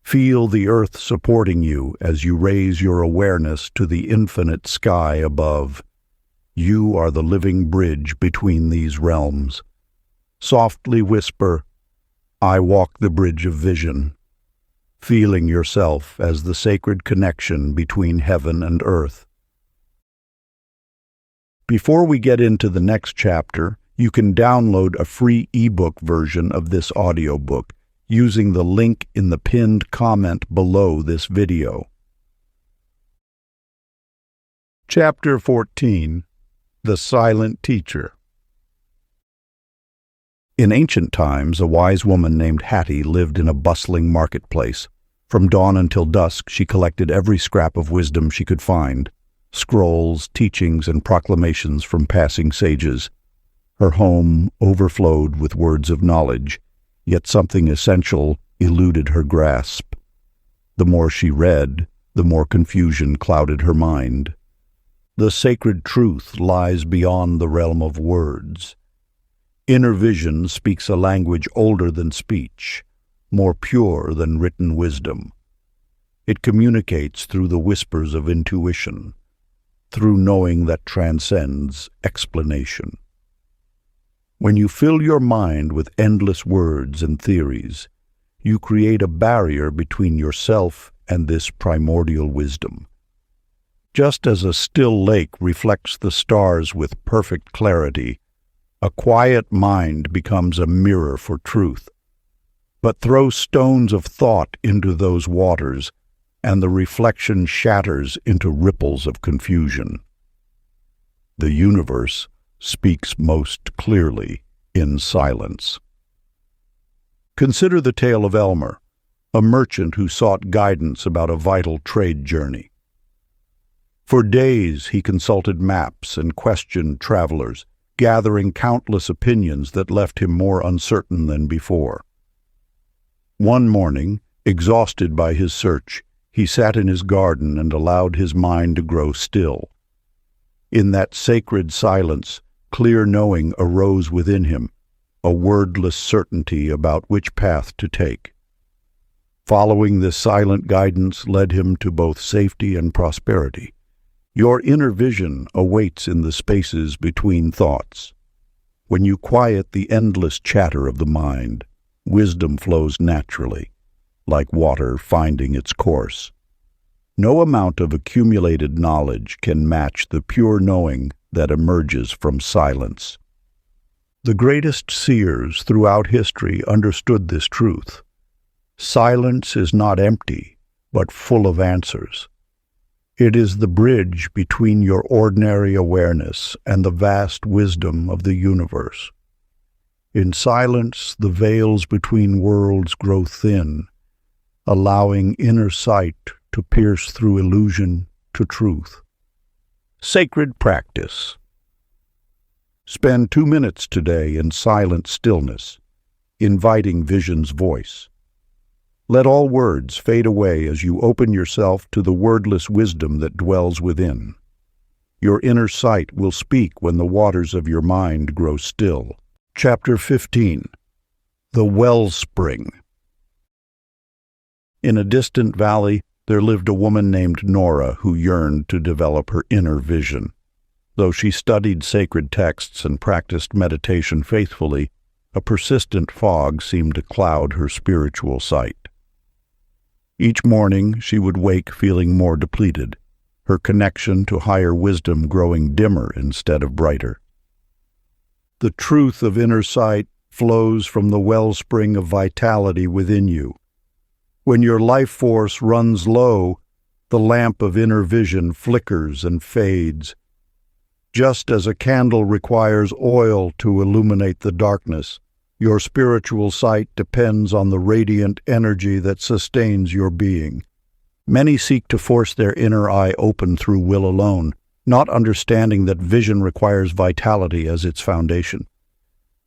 Feel the earth supporting you as you raise your awareness to the infinite sky above. You are the living bridge between these realms. Softly whisper, "I walk the bridge of vision," feeling yourself as the sacred connection between heaven and earth. Before we get into the next chapter, you can download a free ebook version of this audiobook using the link in the pinned comment below this video. Chapter 14. The Silent Teacher. In ancient times, a wise woman named Hattie lived in a bustling marketplace. From dawn until dusk, she collected every scrap of wisdom she could find, scrolls, teachings, and proclamations from passing sages. Her home overflowed with words of knowledge, yet something essential eluded her grasp. The more she read, the more confusion clouded her mind. The sacred truth lies beyond the realm of words. Inner vision speaks a language older than speech, more pure than written wisdom. It communicates through the whispers of intuition, through knowing that transcends explanation. When you fill your mind with endless words and theories, you create a barrier between yourself and this primordial wisdom. Just as a still lake reflects the stars with perfect clarity, a quiet mind becomes a mirror for truth. But throw stones of thought into those waters, and the reflection shatters into ripples of confusion. The universe speaks most clearly in silence. Consider the tale of Elmer, a merchant who sought guidance about a vital trade journey. For days he consulted maps and questioned travelers, gathering countless opinions that left him more uncertain than before. One morning, exhausted by his search, he sat in his garden and allowed his mind to grow still. In that sacred silence, clear knowing arose within him, a wordless certainty about which path to take. Following this silent guidance led him to both safety and prosperity. Your inner vision awaits in the spaces between thoughts. When you quiet the endless chatter of the mind, wisdom flows naturally, like water finding its course. No amount of accumulated knowledge can match the pure knowing that emerges from silence. The greatest seers throughout history understood this truth. Silence is not empty, but full of answers. It is the bridge between your ordinary awareness and the vast wisdom of the universe. In silence, the veils between worlds grow thin, allowing inner sight to pierce through illusion to truth. Sacred practice. Spend 2 minutes today in silent stillness, inviting vision's voice. Let all words fade away as you open yourself to the wordless wisdom that dwells within. Your inner sight will speak when the waters of your mind grow still. Chapter 15. The Wellspring. In a distant valley, there lived a woman named Nora who yearned to develop her inner vision. Though she studied sacred texts and practiced meditation faithfully, a persistent fog seemed to cloud her spiritual sight. Each morning she would wake feeling more depleted, her connection to higher wisdom growing dimmer instead of brighter. The truth of inner sight flows from the wellspring of vitality within you. When your life force runs low, the lamp of inner vision flickers and fades. Just as a candle requires oil to illuminate the darkness, your spiritual sight depends on the radiant energy that sustains your being. Many seek to force their inner eye open through will alone, not understanding that vision requires vitality as its foundation.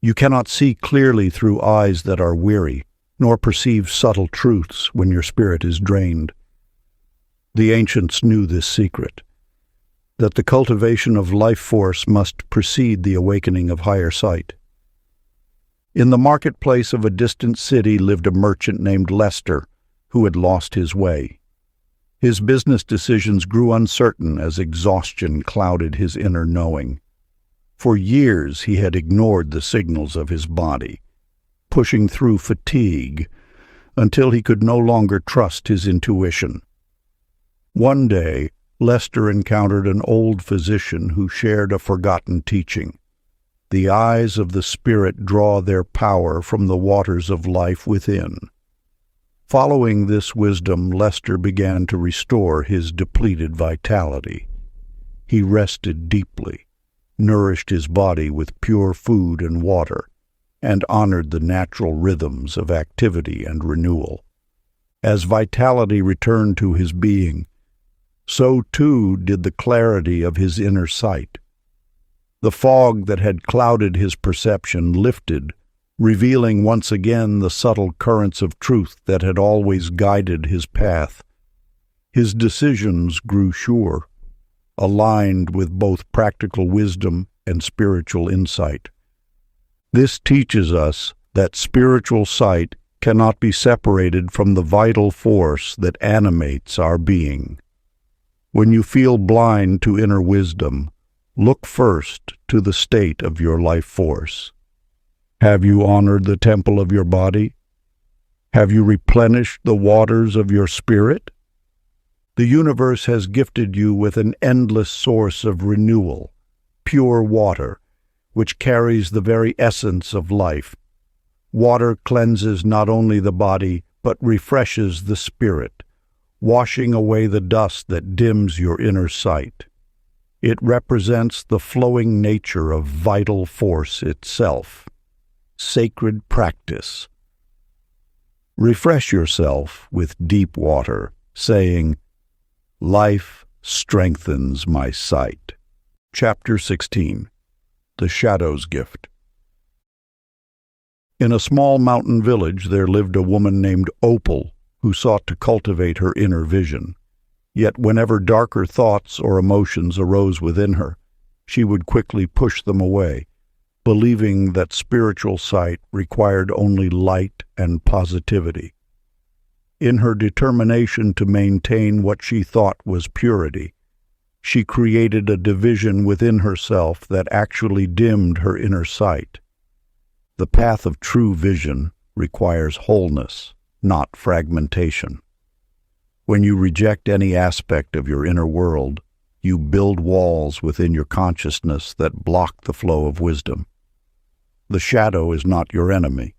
You cannot see clearly through eyes that are weary, nor perceive subtle truths when your spirit is drained. The ancients knew this secret, that the cultivation of life force must precede the awakening of higher sight. In the marketplace of a distant city lived a merchant named Lester, who had lost his way. His business decisions grew uncertain as exhaustion clouded his inner knowing. For years he had ignored the signals of his body, pushing through fatigue until he could no longer trust his intuition. One day, Lester encountered an old physician who shared a forgotten teaching. The eyes of the spirit draw their power from the waters of life within. Following this wisdom, Lester began to restore his depleted vitality. He rested deeply, nourished his body with pure food and water, and honored the natural rhythms of activity and renewal. As vitality returned to his being, so too did the clarity of his inner sight. The fog that had clouded his perception lifted, revealing once again the subtle currents of truth that had always guided his path. His decisions grew sure, aligned with both practical wisdom and spiritual insight. This teaches us that spiritual sight cannot be separated from the vital force that animates our being. When you feel blind to inner wisdom, look first to the state of your life force. Have you honored the temple of your body? Have you replenished the waters of your spirit? The universe has gifted you with an endless source of renewal, pure water, which carries the very essence of life. Water cleanses not only the body, but refreshes the spirit, washing away the dust that dims your inner sight. It represents the flowing nature of vital force itself. Sacred practice. Refresh yourself with deep water, saying, "Life strengthens my sight." Chapter 16. The Shadow's Gift. In a small mountain village there lived a woman named Opal who sought to cultivate her inner vision. Yet whenever darker thoughts or emotions arose within her, she would quickly push them away, believing that spiritual sight required only light and positivity. In her determination to maintain what she thought was purity, she created a division within herself that actually dimmed her inner sight. The path of true vision requires wholeness, not fragmentation. When you reject any aspect of your inner world, you build walls within your consciousness that block the flow of wisdom. The shadow is not your enemy.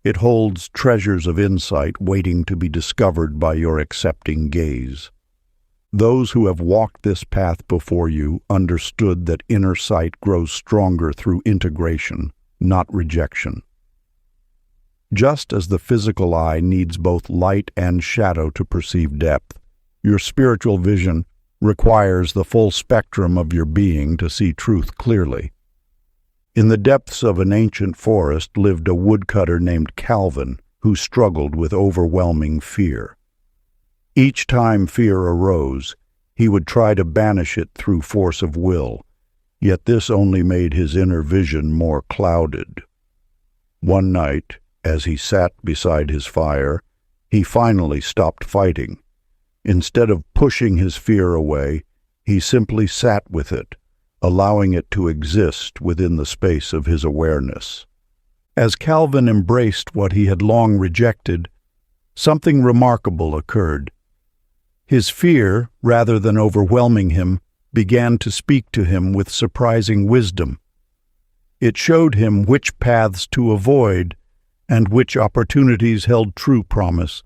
It holds treasures of insight waiting to be discovered by your accepting gaze. Those who have walked this path before you understood that inner sight grows stronger through integration, not rejection. Just as the physical eye needs both light and shadow to perceive depth, your spiritual vision requires the full spectrum of your being to see truth clearly. In the depths of an ancient forest lived a woodcutter named Calvin who struggled with overwhelming fear. Each time fear arose, he would try to banish it through force of will, yet this only made his inner vision more clouded. One night, as he sat beside his fire, he finally stopped fighting. Instead of pushing his fear away, he simply sat with it, allowing it to exist within the space of his awareness. As Calvin embraced what he had long rejected, something remarkable occurred. His fear, rather than overwhelming him, began to speak to him with surprising wisdom. It showed him which paths to avoid and which opportunities held true promise.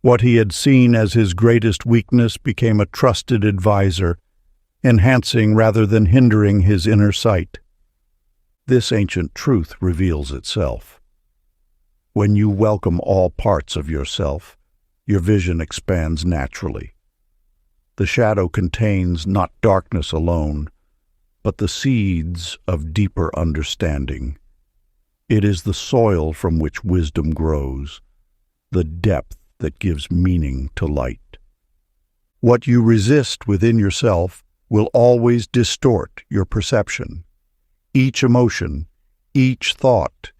What he had seen as his greatest weakness became a trusted advisor, enhancing rather than hindering his inner sight. This ancient truth reveals itself. When you welcome all parts of yourself, your vision expands naturally. The shadow contains not darkness alone, but the seeds of deeper understanding. It is the soil from which wisdom grows, the depth that gives meaning to light. What you resist within yourself will always distort your perception. Each emotion, each thought,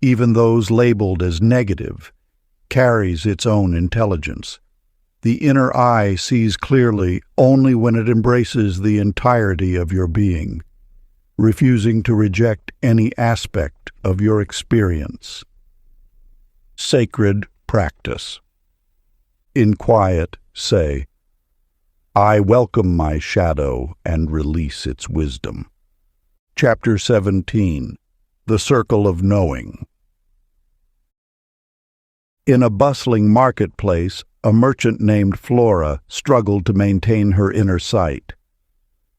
even those labeled as negative, carries its own intelligence. The inner eye sees clearly only when it embraces the entirety of your being, refusing to reject any aspect of your experience. Sacred practice. In quiet, say, I welcome my shadow and release its wisdom. Chapter 17. The Circle of Knowing. In a bustling marketplace, a merchant named Flora struggled to maintain her inner sight.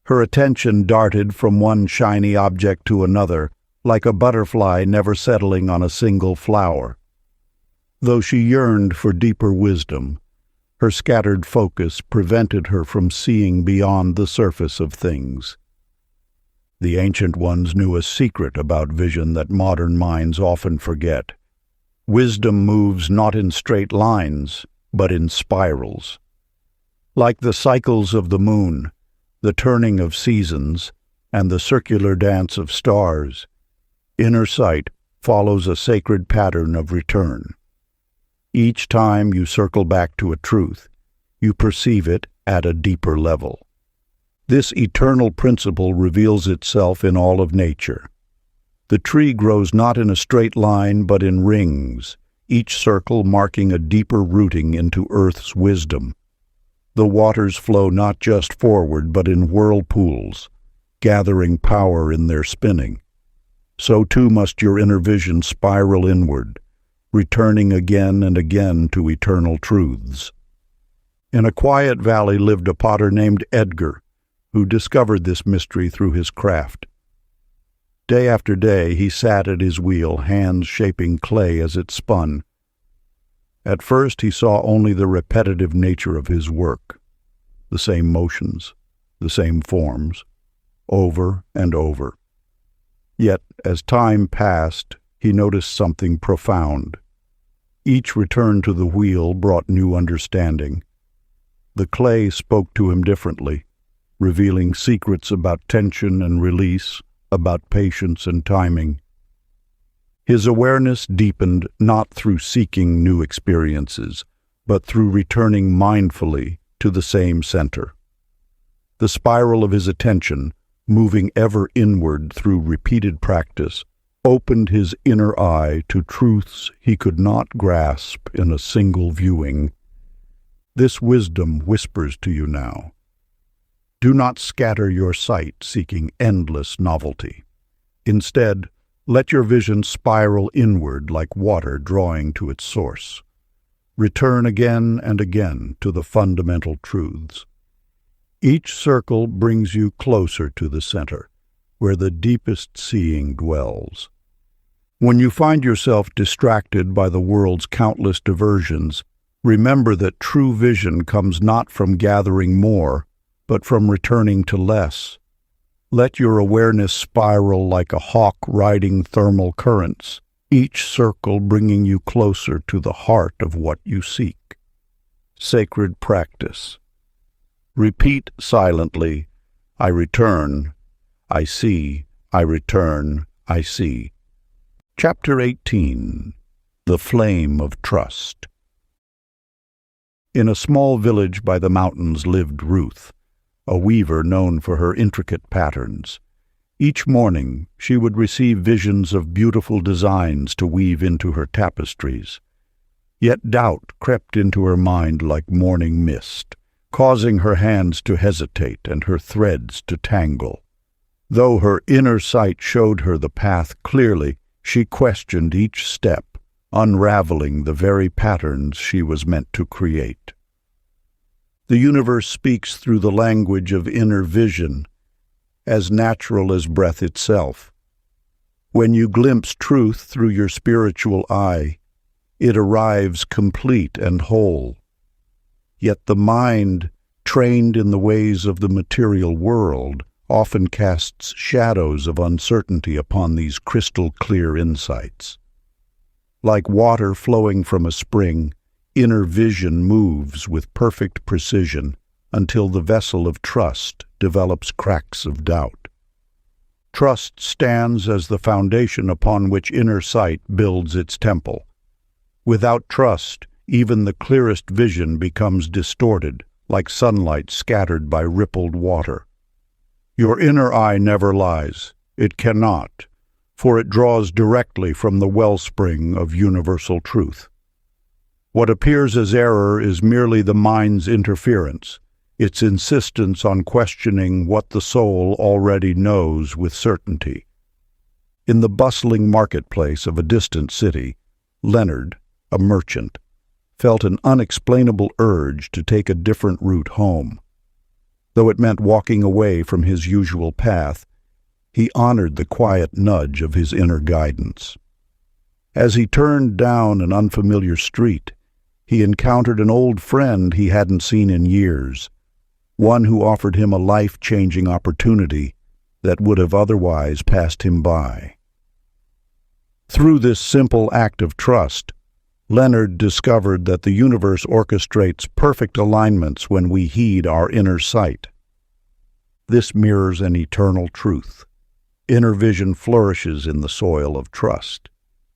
Her attention darted from one shiny object to another, like a butterfly never settling on a single flower. Though she yearned for deeper wisdom, her scattered focus prevented her from seeing beyond the surface of things. The ancient ones knew a secret about vision that modern minds often forget. Wisdom moves not in straight lines, but in spirals. Like the cycles of the moon, the turning of seasons, and the circular dance of stars, inner sight follows a sacred pattern of return. Each time you circle back to a truth, you perceive it at a deeper level. This eternal principle reveals itself in all of nature. The tree grows not in a straight line but in rings, each circle marking a deeper rooting into Earth's wisdom. The waters flow not just forward but in whirlpools, gathering power in their spinning. So too must your inner vision spiral inward, returning again and again to eternal truths. In a quiet valley lived a potter named Edgar, who discovered this mystery through his craft. Day after day he sat at his wheel, hands shaping clay as it spun. At first he saw only the repetitive nature of his work, the same motions, the same forms, over and over. Yet, as time passed, he noticed something profound. Each return to the wheel brought new understanding. The clay spoke to him differently, revealing secrets about tension and release, about patience and timing. His awareness deepened not through seeking new experiences, but through returning mindfully to the same center. The spiral of his attention, moving ever inward through repeated practice, opened his inner eye to truths he could not grasp in a single viewing. This wisdom whispers to you now. Do not scatter your sight seeking endless novelty. Instead, let your vision spiral inward like water drawing to its source. Return again and again to the fundamental truths. Each circle brings you closer to the center, where the deepest seeing dwells. When you find yourself distracted by the world's countless diversions, remember that true vision comes not from gathering more, but from returning to less. Let your awareness spiral like a hawk riding thermal currents, each circle bringing you closer to the heart of what you seek. Sacred practice. Repeat silently, I return, I see, I return, I see. Chapter 18. The Flame of Trust. In a small village by the mountains lived Ruth, a weaver known for her intricate patterns. Each morning she would receive visions of beautiful designs to weave into her tapestries. Yet doubt crept into her mind like morning mist, causing her hands to hesitate and her threads to tangle. Though her inner sight showed her the path clearly, she questioned each step, unraveling the very patterns she was meant to create. The universe speaks through the language of inner vision, as natural as breath itself. When you glimpse truth through your spiritual eye, it arrives complete and whole. Yet the mind, trained in the ways of the material world, often casts shadows of uncertainty upon these crystal-clear insights. Like water flowing from a spring, inner vision moves with perfect precision until the vessel of trust develops cracks of doubt. Trust stands as the foundation upon which inner sight builds its temple. Without trust, even the clearest vision becomes distorted, like sunlight scattered by rippled water. Your inner eye never lies. It cannot, for it draws directly from the wellspring of universal truth. What appears as error is merely the mind's interference, its insistence on questioning what the soul already knows with certainty. In the bustling marketplace of a distant city, Leonard, a merchant, felt an unexplainable urge to take a different route home. Though it meant walking away from his usual path, he honored the quiet nudge of his inner guidance. As he turned down an unfamiliar street, he encountered an old friend he hadn't seen in years, one who offered him a life-changing opportunity that would have otherwise passed him by. Through this simple act of trust, Leonard discovered that the universe orchestrates perfect alignments when we heed our inner sight. This mirrors an eternal truth. Inner vision flourishes in the soil of trust.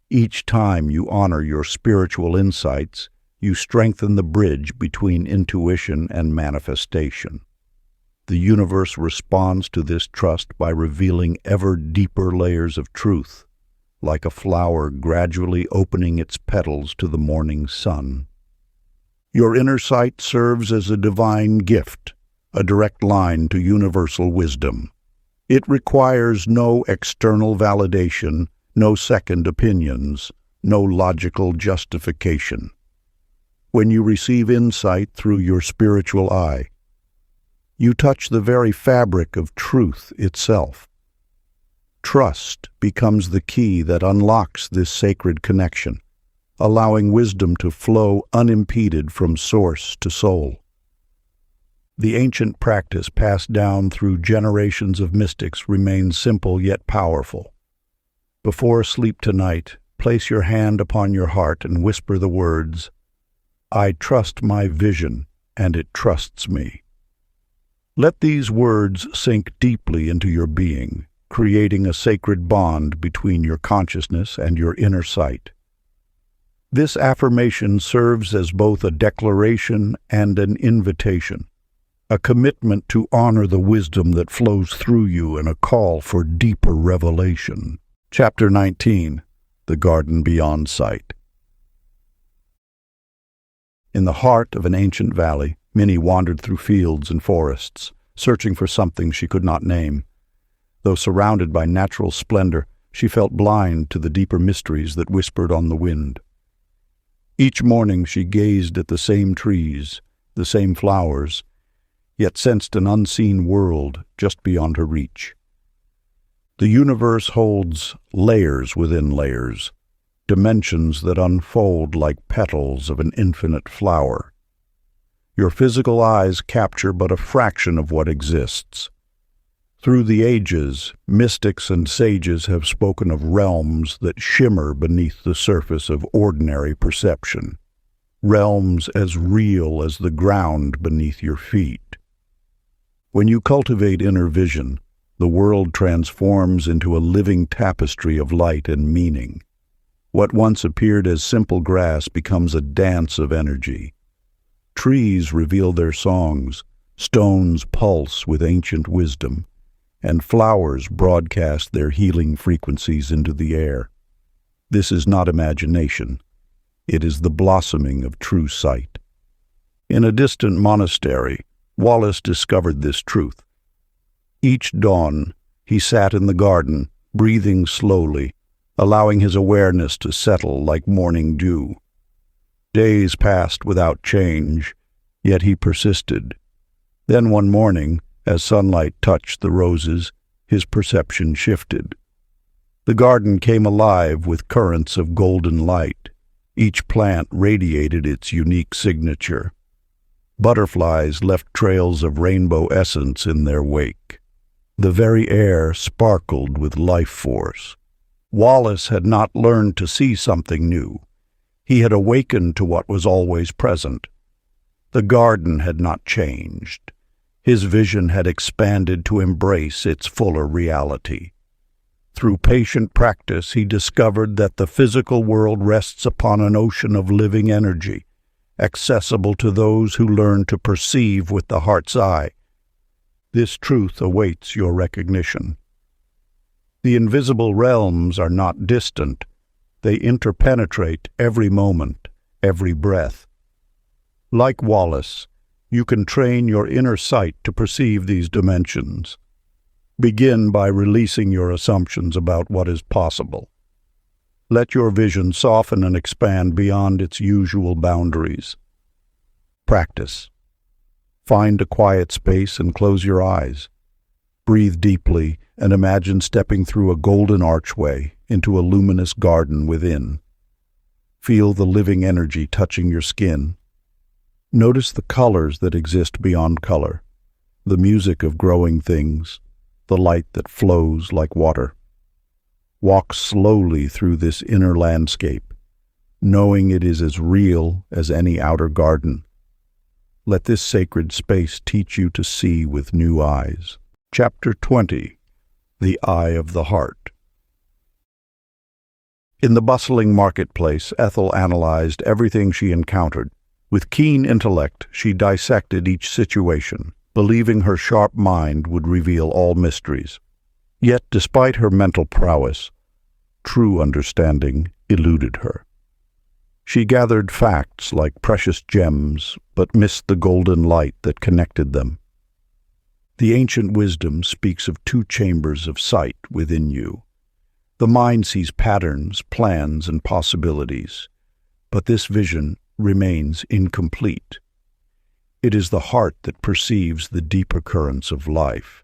Each time you honor your spiritual insights, you strengthen the bridge between intuition and manifestation. The universe responds to this trust by revealing ever deeper layers of truth, like a flower gradually opening its petals to the morning sun. Your inner sight serves as a divine gift, a direct line to universal wisdom. It requires no external validation, no second opinions, no logical justification. When you receive insight through your spiritual eye, you touch the very fabric of truth itself. Trust becomes the key that unlocks this sacred connection, allowing wisdom to flow unimpeded from source to soul. The ancient practice passed down through generations of mystics remains simple yet powerful. Before sleep tonight, place your hand upon your heart and whisper the words, "I trust my vision, and it trusts me." Let these words sink deeply into your being, creating a sacred bond between your consciousness and your inner sight. This affirmation serves as both a declaration and an invitation, a commitment to honor the wisdom that flows through you and a call for deeper revelation. Chapter 19, The Garden Beyond Sight. In the heart of an ancient valley, Minnie wandered through fields and forests, searching for something she could not name. Though surrounded by natural splendor, she felt blind to the deeper mysteries that whispered on the wind. Each morning she gazed at the same trees, the same flowers, yet sensed an unseen world just beyond her reach. The universe holds layers within layers, dimensions that unfold like petals of an infinite flower. Your physical eyes capture but a fraction of what exists. Through the ages, mystics and sages have spoken of realms that shimmer beneath the surface of ordinary perception, realms as real as the ground beneath your feet. When you cultivate inner vision, the world transforms into a living tapestry of light and meaning. What once appeared as simple grass becomes a dance of energy. Trees reveal their songs, stones pulse with ancient wisdom, and flowers broadcast their healing frequencies into the air. This is not imagination. It is the blossoming of true sight. In a distant monastery, Wallace discovered this truth. Each dawn, he sat in the garden, breathing slowly, allowing his awareness to settle like morning dew. Days passed without change, yet he persisted. Then one morning, as sunlight touched the roses, his perception shifted. The garden came alive with currents of golden light. Each plant radiated its unique signature. Butterflies left trails of rainbow essence in their wake. The very air sparkled with life force. Wallace had not learned to see something new. He had awakened to what was always present. The garden had not changed. His vision had expanded to embrace its fuller reality. Through patient practice, he discovered that the physical world rests upon an ocean of living energy, accessible to those who learn to perceive with the heart's eye. This truth awaits your recognition. The invisible realms are not distant. They interpenetrate every moment, every breath. Like Wallace, you can train your inner sight to perceive these dimensions. Begin by releasing your assumptions about what is possible. Let your vision soften and expand beyond its usual boundaries. Practice. Find a quiet space and close your eyes. Breathe deeply and imagine stepping through a golden archway into a luminous garden within. Feel the living energy touching your skin. Notice the colors that exist beyond color, the music of growing things, the light that flows like water. Walk slowly through this inner landscape, knowing it is as real as any outer garden. Let this sacred space teach you to see with new eyes. Chapter 20. The Eye of the Heart. In the bustling marketplace, Ethel analyzed everything she encountered. With keen intellect, she dissected each situation, believing her sharp mind would reveal all mysteries. Yet, despite her mental prowess, true understanding eluded her. She gathered facts like precious gems, but missed the golden light that connected them. The ancient wisdom speaks of two chambers of sight within you. The mind sees patterns, plans, and possibilities, but this vision remains incomplete. It is the heart that perceives the deeper currents of life,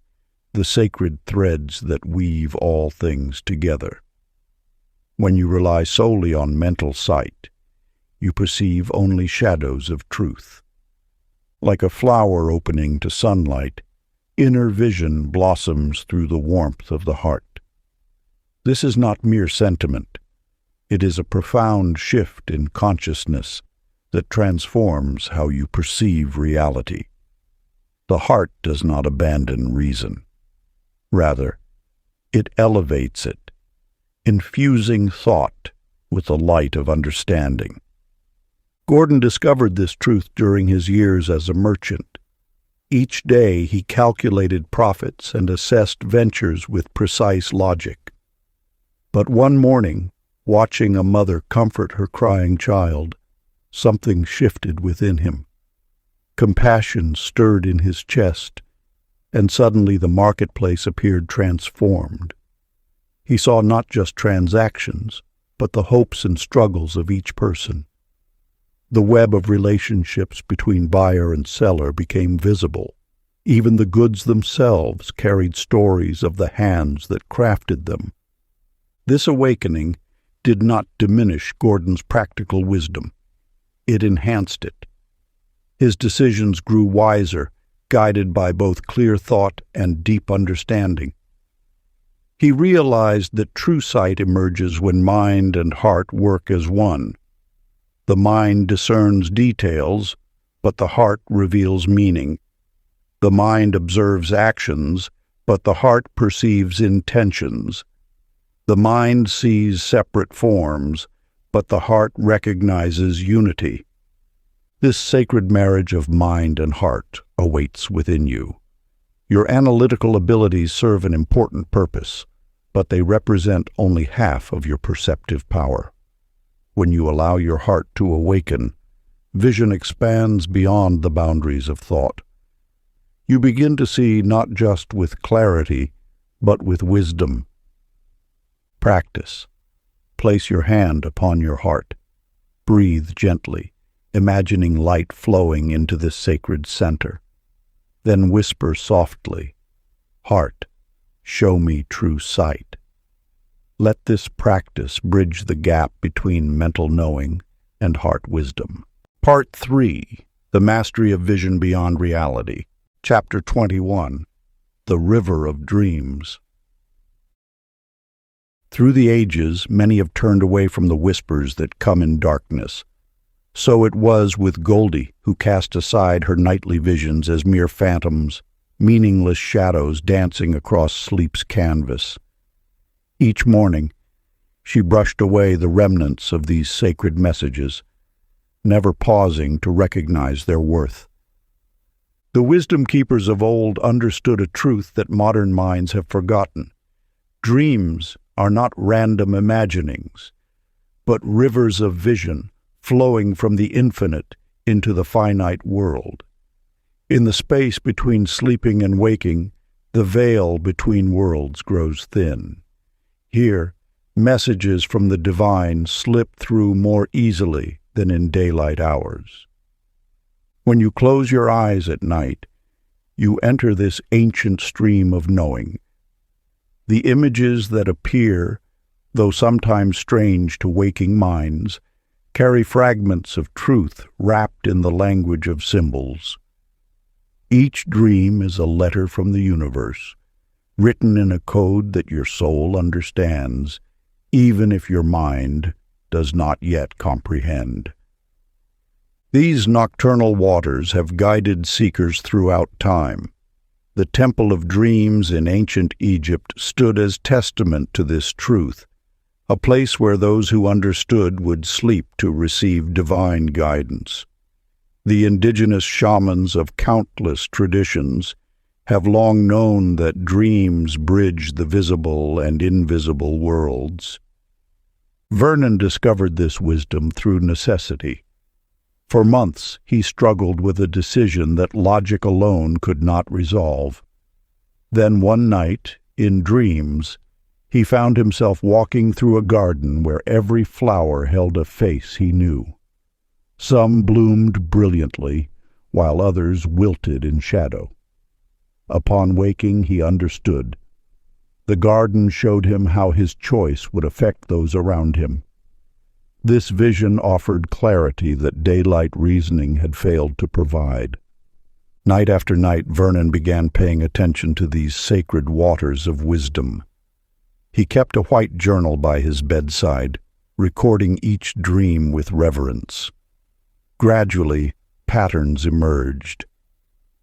the sacred threads that weave all things together. When you rely solely on mental sight, you perceive only shadows of truth. Like a flower opening to sunlight, inner vision blossoms through the warmth of the heart. This is not mere sentiment. It is a profound shift in consciousness that transforms how you perceive reality. The heart does not abandon reason. Rather, it elevates it, infusing thought with the light of understanding. Gordon discovered this truth during his years as a merchant. Each day he calculated profits and assessed ventures with precise logic. But one morning, watching a mother comfort her crying child, something shifted within him. Compassion stirred in his chest, and suddenly the marketplace appeared transformed. He saw not just transactions, but the hopes and struggles of each person. The web of relationships between buyer and seller became visible. Even the goods themselves carried stories of the hands that crafted them. This awakening did not diminish Gordon's practical wisdom. It enhanced it. His decisions grew wiser, guided by both clear thought and deep understanding. He realized that true sight emerges when mind and heart work as one. The mind discerns details, but the heart reveals meaning. The mind observes actions, but the heart perceives intentions. The mind sees separate forms, but the heart recognizes unity. This sacred marriage of mind and heart awaits within you. Your analytical abilities serve an important purpose, but they represent only half of your perceptive power. When you allow your heart to awaken, vision expands beyond the boundaries of thought. You begin to see not just with clarity, but with wisdom. Practice. Place your hand upon your heart. Breathe gently, imagining light flowing into this sacred center. Then whisper softly, "Heart, show me true sight." Let this practice bridge the gap between mental knowing and heart wisdom. Part 3. The Mastery of Vision Beyond Reality. Chapter 21. The River of Dreams. Through the ages, many have turned away from the whispers that come in darkness. So it was with Goldie, who cast aside her nightly visions as mere phantoms, meaningless shadows dancing across sleep's canvas. Each morning, she brushed away the remnants of these sacred messages, never pausing to recognize their worth. The wisdom keepers of old understood a truth that modern minds have forgotten. Dreams are not random imaginings, but rivers of vision flowing from the infinite into the finite world. In the space between sleeping and waking, the veil between worlds grows thin. Here, messages from the divine slip through more easily than in daylight hours. When you close your eyes at night, you enter this ancient stream of knowing. The images that appear, though sometimes strange to waking minds, carry fragments of truth wrapped in the language of symbols. Each dream is a letter from the universe, written in a code that your soul understands, even if your mind does not yet comprehend. These nocturnal waters have guided seekers throughout time. The Temple of Dreams in ancient Egypt stood as testament to this truth, a place where those who understood would sleep to receive divine guidance. The indigenous shamans of countless traditions have long known that dreams bridge the visible and invisible worlds. Vernon discovered this wisdom through necessity. For months, he struggled with a decision that logic alone could not resolve. Then one night, in dreams, he found himself walking through a garden where every flower held a face he knew. Some bloomed brilliantly, while others wilted in shadow. Upon waking, he understood. The garden showed him how his choice would affect those around him. This vision offered clarity that daylight reasoning had failed to provide. Night after night, Vernon began paying attention to these sacred waters of wisdom. He kept a white journal by his bedside, recording each dream with reverence. Gradually, patterns emerged.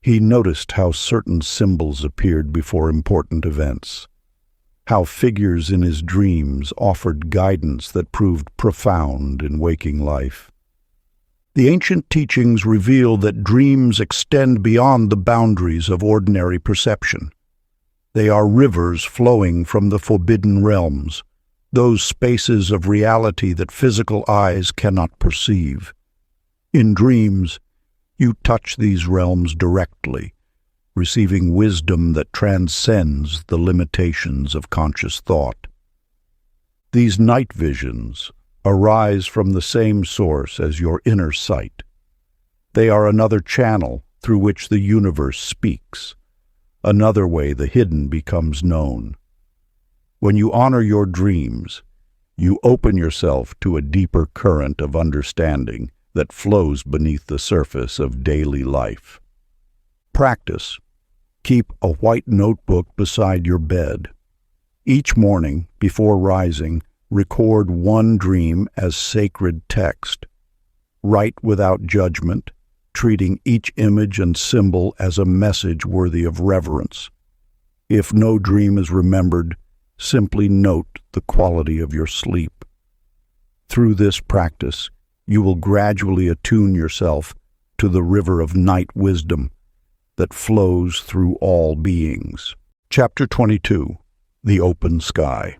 He noticed how certain symbols appeared before important events, how figures in his dreams offered guidance that proved profound in waking life. The ancient teachings reveal that dreams extend beyond the boundaries of ordinary perception. They are rivers flowing from the forbidden realms, those spaces of reality that physical eyes cannot perceive. In dreams, you touch these realms directly, receiving wisdom that transcends the limitations of conscious thought. These night visions arise from the same source as your inner sight. They are another channel through which the universe speaks, another way the hidden becomes known. When you honor your dreams, you open yourself to a deeper current of understanding that flows beneath the surface of daily life. Practice. Keep a white notebook beside your bed. Each morning, before rising, record one dream as sacred text. Write without judgment, treating each image and symbol as a message worthy of reverence. If no dream is remembered, simply note the quality of your sleep. Through this practice, you will gradually attune yourself to the river of night wisdom that flows through all beings. Chapter 22. The Open Sky.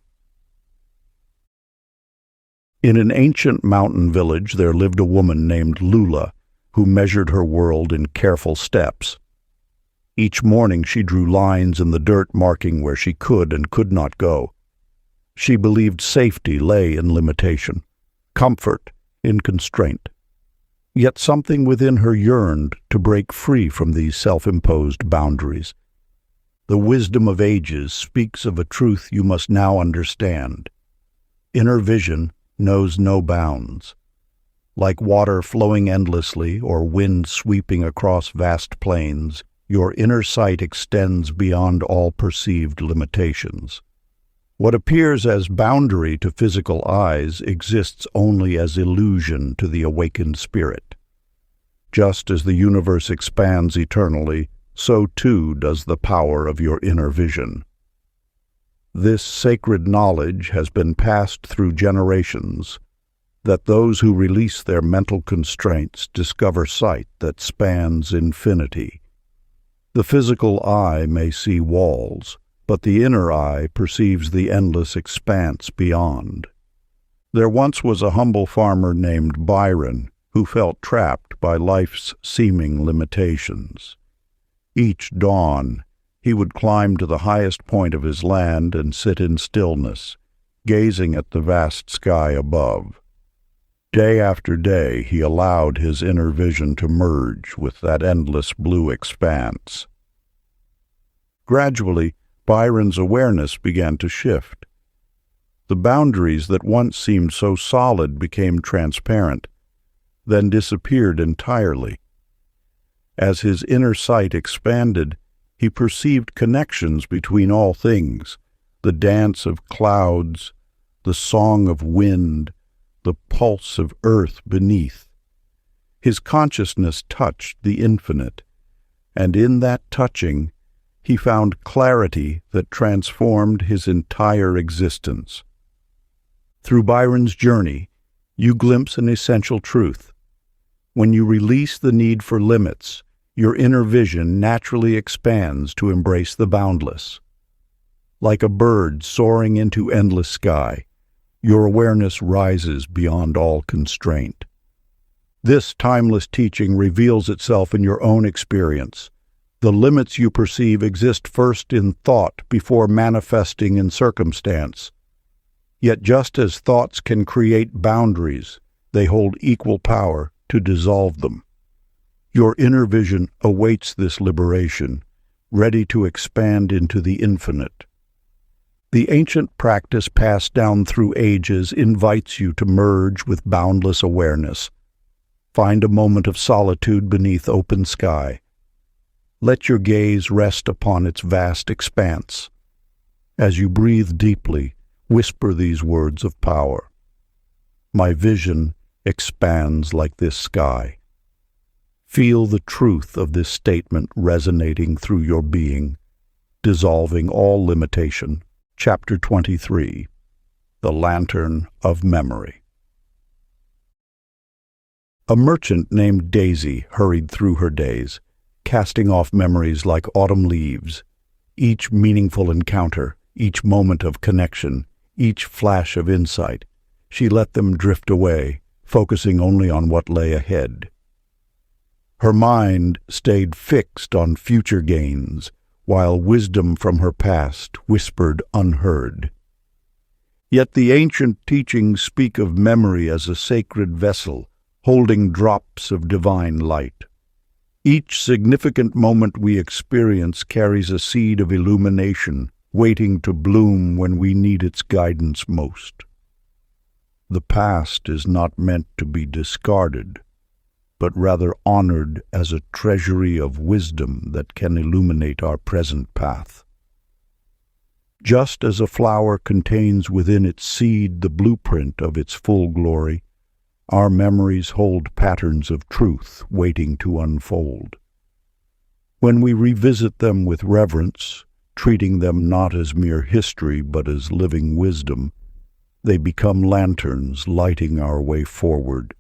In an ancient mountain village there lived a woman named Lula, who measured her world in careful steps. Each morning she drew lines in the dirt marking where she could and could not go. She believed safety lay in limitation, comfort in constraint. Yet something within her yearned to break free from these self-imposed boundaries. The wisdom of ages speaks of a truth you must now understand. Inner vision knows no bounds. Like water flowing endlessly or wind sweeping across vast plains, your inner sight extends beyond all perceived limitations. What appears as boundary to physical eyes exists only as illusion to the awakened spirit. Just as the universe expands eternally, so too does the power of your inner vision. This sacred knowledge has been passed through generations, that those who release their mental constraints discover sight that spans infinity. The physical eye may see walls, but the inner eye perceives the endless expanse beyond. There once was a humble farmer named Byron who felt trapped by life's seeming limitations. Each dawn, he would climb to the highest point of his land and sit in stillness, gazing at the vast sky above. Day after day, he allowed his inner vision to merge with that endless blue expanse. Gradually, Byron's awareness began to shift. The boundaries that once seemed so solid became transparent, then disappeared entirely. As his inner sight expanded, he perceived connections between all things, the dance of clouds, the song of wind, the pulse of earth beneath. His consciousness touched the infinite, and in that touching, he found clarity that transformed his entire existence. Through Byron's journey, you glimpse an essential truth. When you release the need for limits, your inner vision naturally expands to embrace the boundless. Like a bird soaring into endless sky, your awareness rises beyond all constraint. This timeless teaching reveals itself in your own experience. The limits you perceive exist first in thought before manifesting in circumstance. Yet just as thoughts can create boundaries, they hold equal power to dissolve them. Your inner vision awaits this liberation, ready to expand into the infinite. The ancient practice passed down through ages invites you to merge with boundless awareness. Find a moment of solitude beneath open sky. Let your gaze rest upon its vast expanse. As you breathe deeply, whisper these words of power. My vision expands like this sky. Feel the truth of this statement resonating through your being, dissolving all limitation. Chapter 23. The Lantern of Memory. A merchant named Daisy hurried through her days, casting off memories like autumn leaves. Each meaningful encounter, each moment of connection, each flash of insight, she let them drift away, focusing only on what lay ahead. Her mind stayed fixed on future gains, while wisdom from her past whispered unheard. Yet the ancient teachings speak of memory as a sacred vessel, holding drops of divine light. Each significant moment we experience carries a seed of illumination, waiting to bloom when we need its guidance most. The past is not meant to be discarded, but rather honored as a treasury of wisdom that can illuminate our present path. Just as a flower contains within its seed the blueprint of its full glory, our memories hold patterns of truth waiting to unfold. When we revisit them with reverence, treating them not as mere history but as living wisdom, they become lanterns lighting our way forward.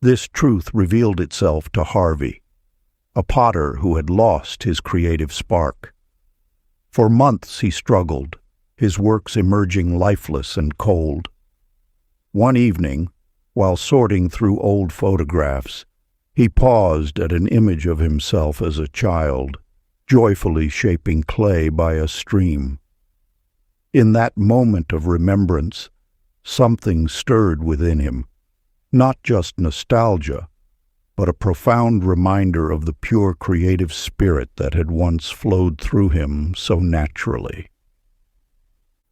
This truth revealed itself to Harvey, a potter who had lost his creative spark. For months he struggled, his works emerging lifeless and cold. One evening, while sorting through old photographs, he paused at an image of himself as a child, joyfully shaping clay by a stream. In that moment of remembrance, something stirred within him, not just nostalgia, but a profound reminder of the pure creative spirit that had once flowed through him so naturally.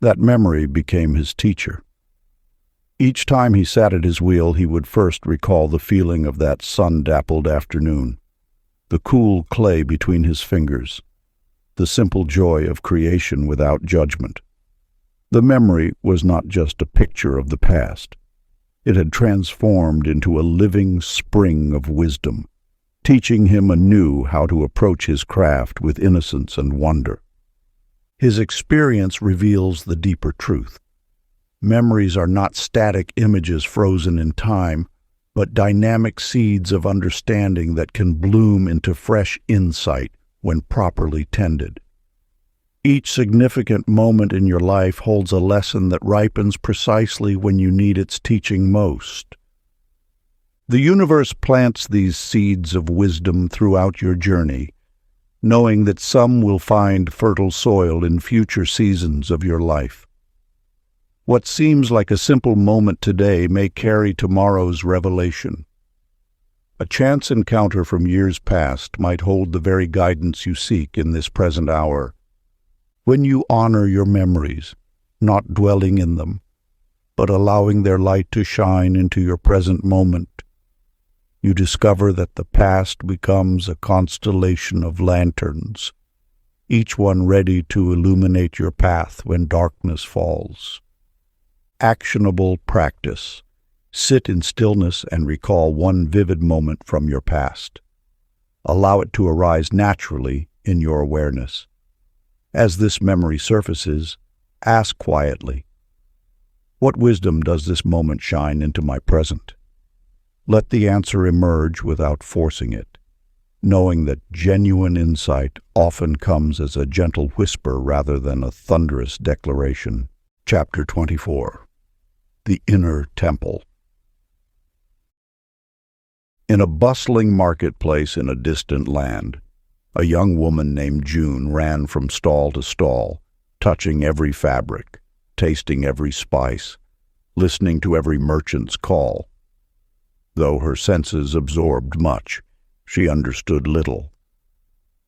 That memory became his teacher. Each time he sat at his wheel, he would first recall the feeling of that sun-dappled afternoon, the cool clay between his fingers, the simple joy of creation without judgment. The memory was not just a picture of the past. It had transformed into a living spring of wisdom, teaching him anew how to approach his craft with innocence and wonder. His experience reveals the deeper truth. Memories are not static images frozen in time, but dynamic seeds of understanding that can bloom into fresh insight when properly tended. Each significant moment in your life holds a lesson that ripens precisely when you need its teaching most. The universe plants these seeds of wisdom throughout your journey, knowing that some will find fertile soil in future seasons of your life. What seems like a simple moment today may carry tomorrow's revelation. A chance encounter from years past might hold the very guidance you seek in this present hour. When you honor your memories, not dwelling in them, but allowing their light to shine into your present moment, you discover that the past becomes a constellation of lanterns, each one ready to illuminate your path when darkness falls. Actionable practice. Sit in stillness and recall one vivid moment from your past. Allow it to arise naturally in your awareness. As this memory surfaces, ask quietly, "What wisdom does this moment shine into my present?" Let the answer emerge without forcing it, knowing that genuine insight often comes as a gentle whisper rather than a thunderous declaration. Chapter 24. The Inner Temple. In a bustling marketplace in a distant land, a young woman named June ran from stall to stall, touching every fabric, tasting every spice, listening to every merchant's call. Though her senses absorbed much, she understood little.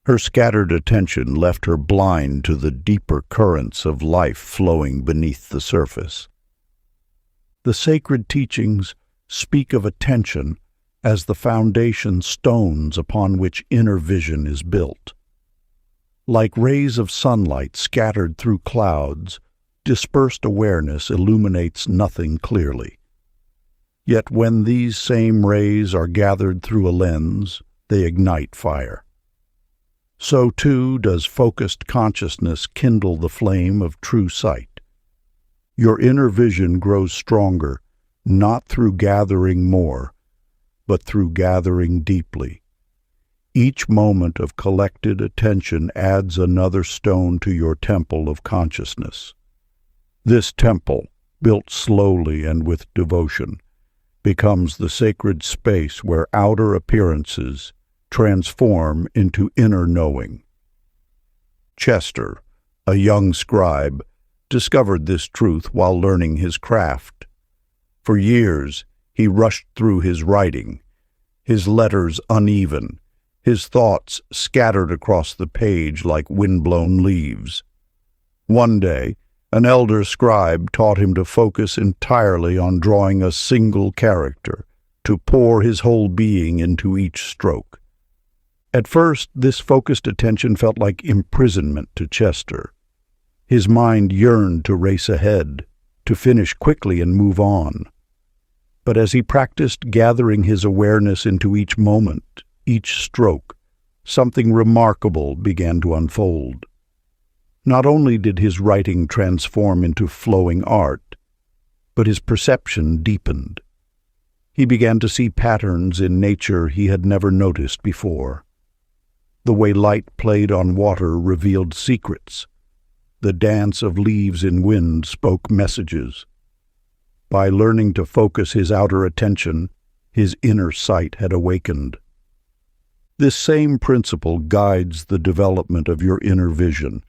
Her scattered attention left her blind to the deeper currents of life flowing beneath the surface. The sacred teachings speak of attention as the foundation stones upon which inner vision is built. Like rays of sunlight scattered through clouds, dispersed awareness illuminates nothing clearly. Yet when these same rays are gathered through a lens, they ignite fire. So too does focused consciousness kindle the flame of true sight. Your inner vision grows stronger, not through gathering more, but through gathering deeply. Each moment of collected attention adds another stone to your temple of consciousness. This temple, built slowly and with devotion, becomes the sacred space where outer appearances transform into inner knowing. Chester, a young scribe, discovered this truth while learning his craft. For years, he rushed through his writing, his letters uneven, his thoughts scattered across the page like wind-blown leaves. One day, an elder scribe taught him to focus entirely on drawing a single character, to pour his whole being into each stroke. At first, this focused attention felt like imprisonment to Chester. His mind yearned to race ahead, to finish quickly and move on. But as he practiced gathering his awareness into each moment, each stroke, something remarkable began to unfold. Not only did his writing transform into flowing art, but his perception deepened. He began to see patterns in nature he had never noticed before. The way light played on water revealed secrets. The dance of leaves in wind spoke messages. By learning to focus his outer attention, his inner sight had awakened. This same principle guides the development of your inner vision.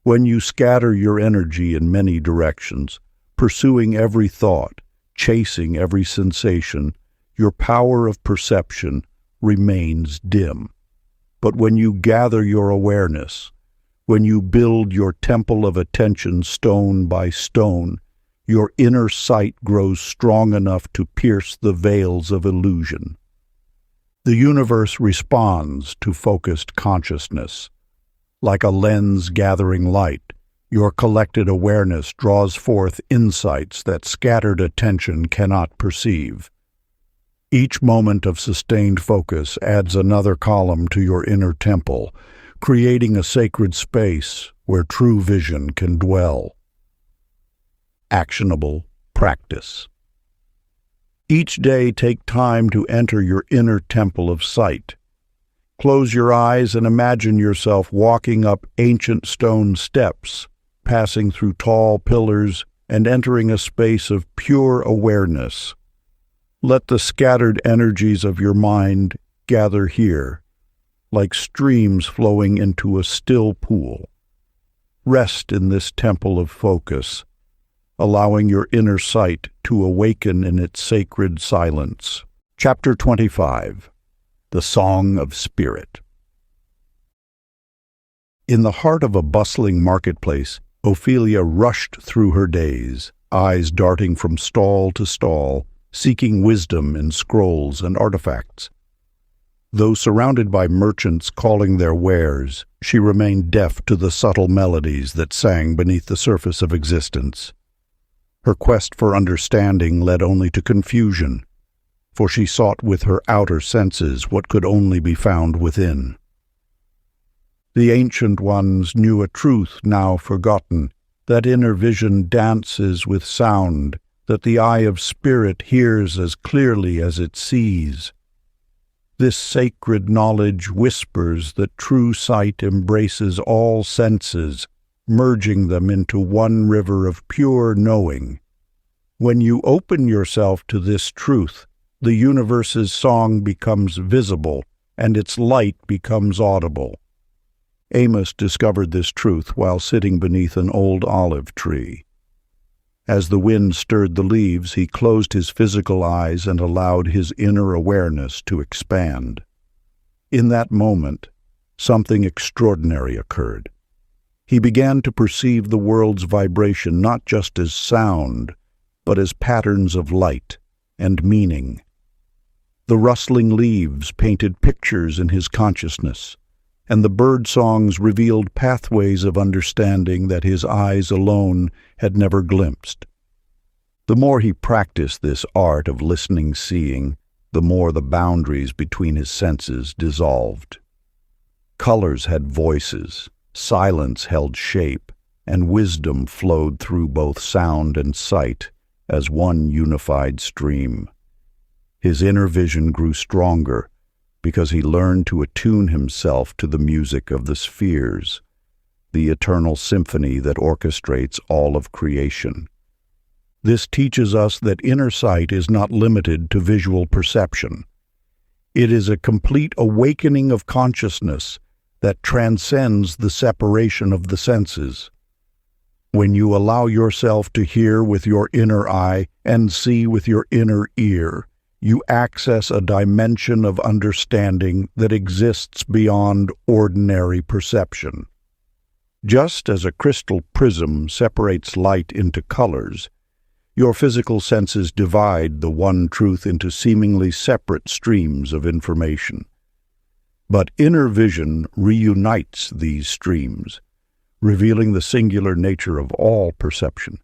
When you scatter your energy in many directions, pursuing every thought, chasing every sensation, your power of perception remains dim. But when you gather your awareness, when you build your temple of attention stone by stone, your inner sight grows strong enough to pierce the veils of illusion. The universe responds to focused consciousness. Like a lens gathering light, your collected awareness draws forth insights that scattered attention cannot perceive. Each moment of sustained focus adds another column to your inner temple, creating a sacred space where true vision can dwell. Actionable practice. Each day take time to enter your inner temple of sight. Close your eyes and imagine yourself walking up ancient stone steps, passing through tall pillars, and entering a space of pure awareness. Let the scattered energies of your mind gather here, like streams flowing into a still pool. Rest in this temple of focus, allowing your inner sight to awaken in its sacred silence. Chapter 25. The Song of Spirit. In the heart of a bustling marketplace, Ophelia rushed through her days, eyes darting from stall to stall, seeking wisdom in scrolls and artifacts. Though surrounded by merchants calling their wares, she remained deaf to the subtle melodies that sang beneath the surface of existence. Her quest for understanding led only to confusion, for she sought with her outer senses what could only be found within. The ancient ones knew a truth now forgotten, that inner vision dances with sound, that the eye of spirit hears as clearly as it sees. This sacred knowledge whispers that true sight embraces all senses, merging them into one river of pure knowing. When you open yourself to this truth, the universe's song becomes visible, and its light becomes audible. Amos discovered this truth while sitting beneath an old olive tree. As the wind stirred the leaves, he closed his physical eyes and allowed his inner awareness to expand. In that moment, something extraordinary occurred. He began to perceive the world's vibration not just as sound, but as patterns of light and meaning. The rustling leaves painted pictures in his consciousness, and the bird songs revealed pathways of understanding that his eyes alone had never glimpsed. The more he practiced this art of listening-seeing, the more the boundaries between his senses dissolved. Colors had voices, silence held shape, and wisdom flowed through both sound and sight as one unified stream. His inner vision grew stronger because he learned to attune himself to the music of the spheres, the eternal symphony that orchestrates all of creation. This teaches us that inner sight is not limited to visual perception. It is a complete awakening of consciousness that transcends the separation of the senses. When you allow yourself to hear with your inner eye and see with your inner ear, you access a dimension of understanding that exists beyond ordinary perception. Just as a crystal prism separates light into colors, your physical senses divide the one truth into seemingly separate streams of information. But inner vision reunites these streams, revealing the singular nature of all perception.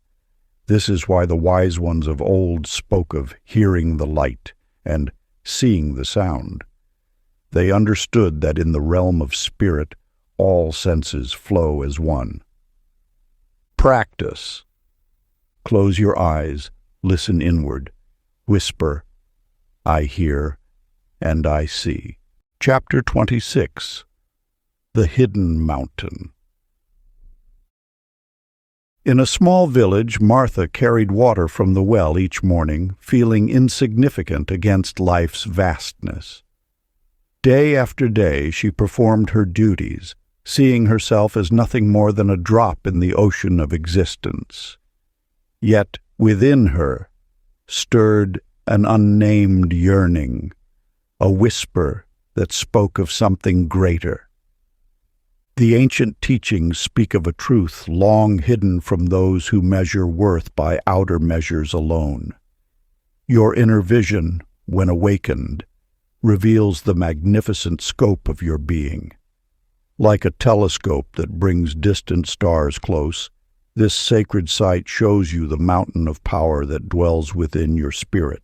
This is why the wise ones of old spoke of hearing the light and seeing the sound. They understood that in the realm of spirit, all senses flow as one. Practice. Close your eyes, listen inward, whisper, I hear, and I see. Chapter 26. The Hidden Mountain. In a small village, Martha carried water from the well each morning, feeling insignificant against life's vastness. Day after day she performed her duties, seeing herself as nothing more than a drop in the ocean of existence. Yet within her stirred an unnamed yearning, a whisper that spoke of something greater. The ancient teachings speak of a truth long hidden from those who measure worth by outer measures alone. Your inner vision, when awakened, reveals the magnificent scope of your being. Like a telescope that brings distant stars close, this sacred sight shows you the mountain of power that dwells within your spirit.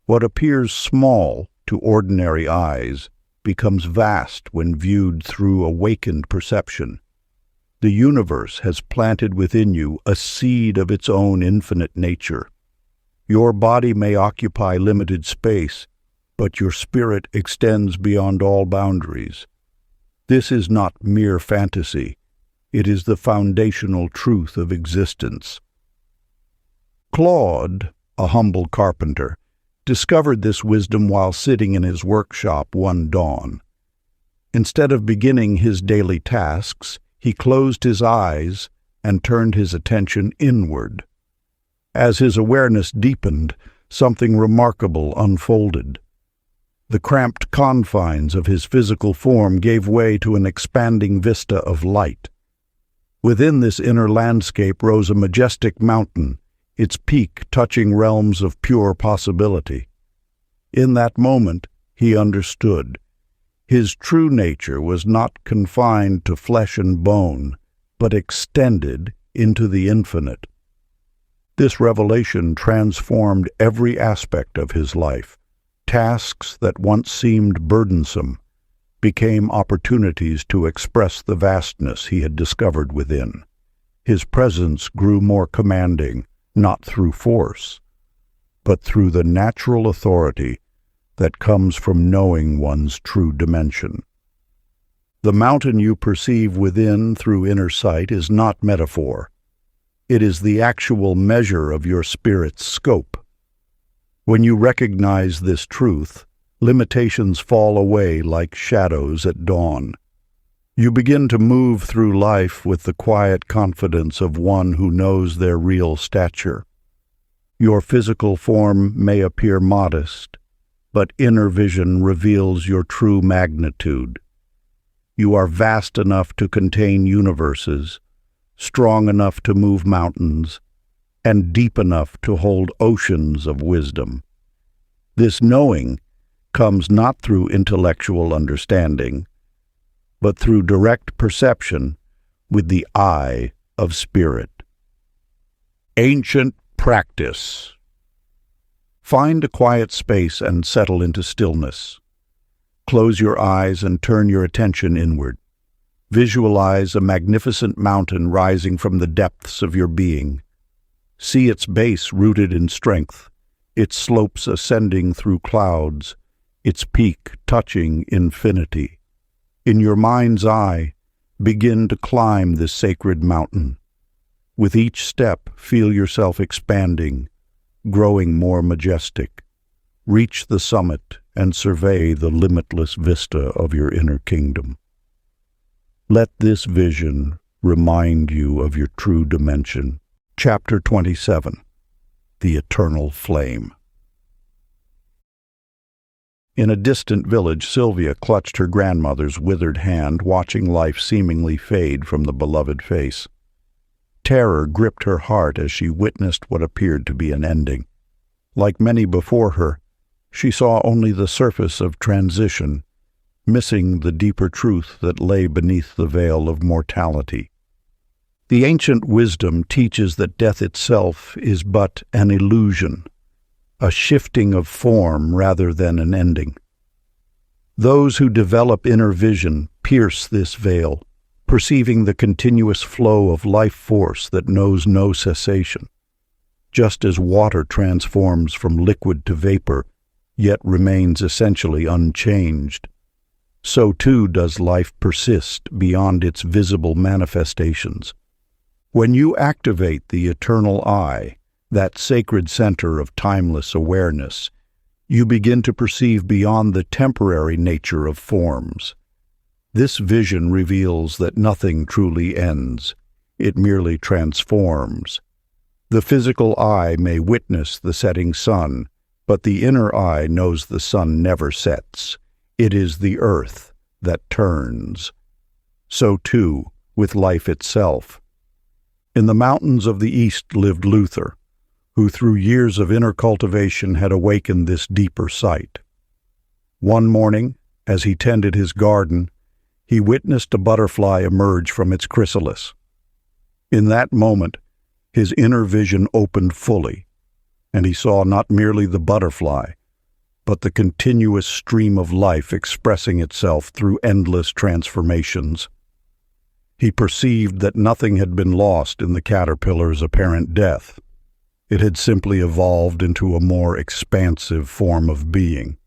What appears small to ordinary eyes becomes vast when viewed through awakened perception. The universe has planted within you a seed of its own infinite nature. Your body may occupy limited space, but your spirit extends beyond all boundaries. This is not mere fantasy. It is the foundational truth of existence. Claude, a humble carpenter, discovered this wisdom while sitting in his workshop one dawn. Instead of beginning his daily tasks, he closed his eyes and turned his attention inward. As his awareness deepened, something remarkable unfolded. The cramped confines of his physical form gave way to an expanding vista of light. Within this inner landscape rose a majestic mountain, its peak touching realms of pure possibility. In that moment, he understood. His true nature was not confined to flesh and bone, but extended into the infinite. This revelation transformed every aspect of his life. Tasks that once seemed burdensome became opportunities to express the vastness he had discovered within. His presence grew more commanding, not through force, but through the natural authority that comes from knowing one's true dimension. The mountain you perceive within through inner sight is not metaphor. It is the actual measure of your spirit's scope. When you recognize this truth, limitations fall away like shadows at dawn. You begin to move through life with the quiet confidence of one who knows their real stature. Your physical form may appear modest, but inner vision reveals your true magnitude. You are vast enough to contain universes, strong enough to move mountains, and deep enough to hold oceans of wisdom. This knowing comes not through intellectual understanding, but through direct perception with the eye of spirit. Ancient practice. Find a quiet space and settle into stillness. Close your eyes and turn your attention inward. Visualize a magnificent mountain rising from the depths of your being. See its base rooted in strength, its slopes ascending through clouds, its peak touching infinity. In your mind's eye, begin to climb this sacred mountain. With each step, feel yourself expanding, growing more majestic. Reach the summit and survey the limitless vista of your inner kingdom. Let this vision remind you of your true dimension. Chapter 27. The Eternal Flame. In a distant village, Sylvia clutched her grandmother's withered hand, watching life seemingly fade from the beloved face. Terror gripped her heart as she witnessed what appeared to be an ending. Like many before her, she saw only the surface of transition, missing the deeper truth that lay beneath the veil of mortality. The ancient wisdom teaches that death itself is but an illusion, a shifting of form rather than an ending. Those who develop inner vision pierce this veil, perceiving the continuous flow of life force that knows no cessation. Just as water transforms from liquid to vapor, yet remains essentially unchanged. So too does life persist beyond its visible manifestations. When you activate the eternal eye, that sacred center of timeless awareness, you begin to perceive beyond the temporary nature of forms. This vision reveals that nothing truly ends. It merely transforms. The physical eye may witness the setting sun, but the inner eye knows the sun never sets. It is the earth that turns. So too with life itself. In the mountains of the East lived Luther, who through years of inner cultivation had awakened this deeper sight. One morning, as he tended his garden, he witnessed a butterfly emerge from its chrysalis. In that moment, his inner vision opened fully, and he saw not merely the butterfly, but the continuous stream of life expressing itself through endless transformations. He perceived that nothing had been lost in the caterpillar's apparent death. It had simply evolved into a more expansive form of being.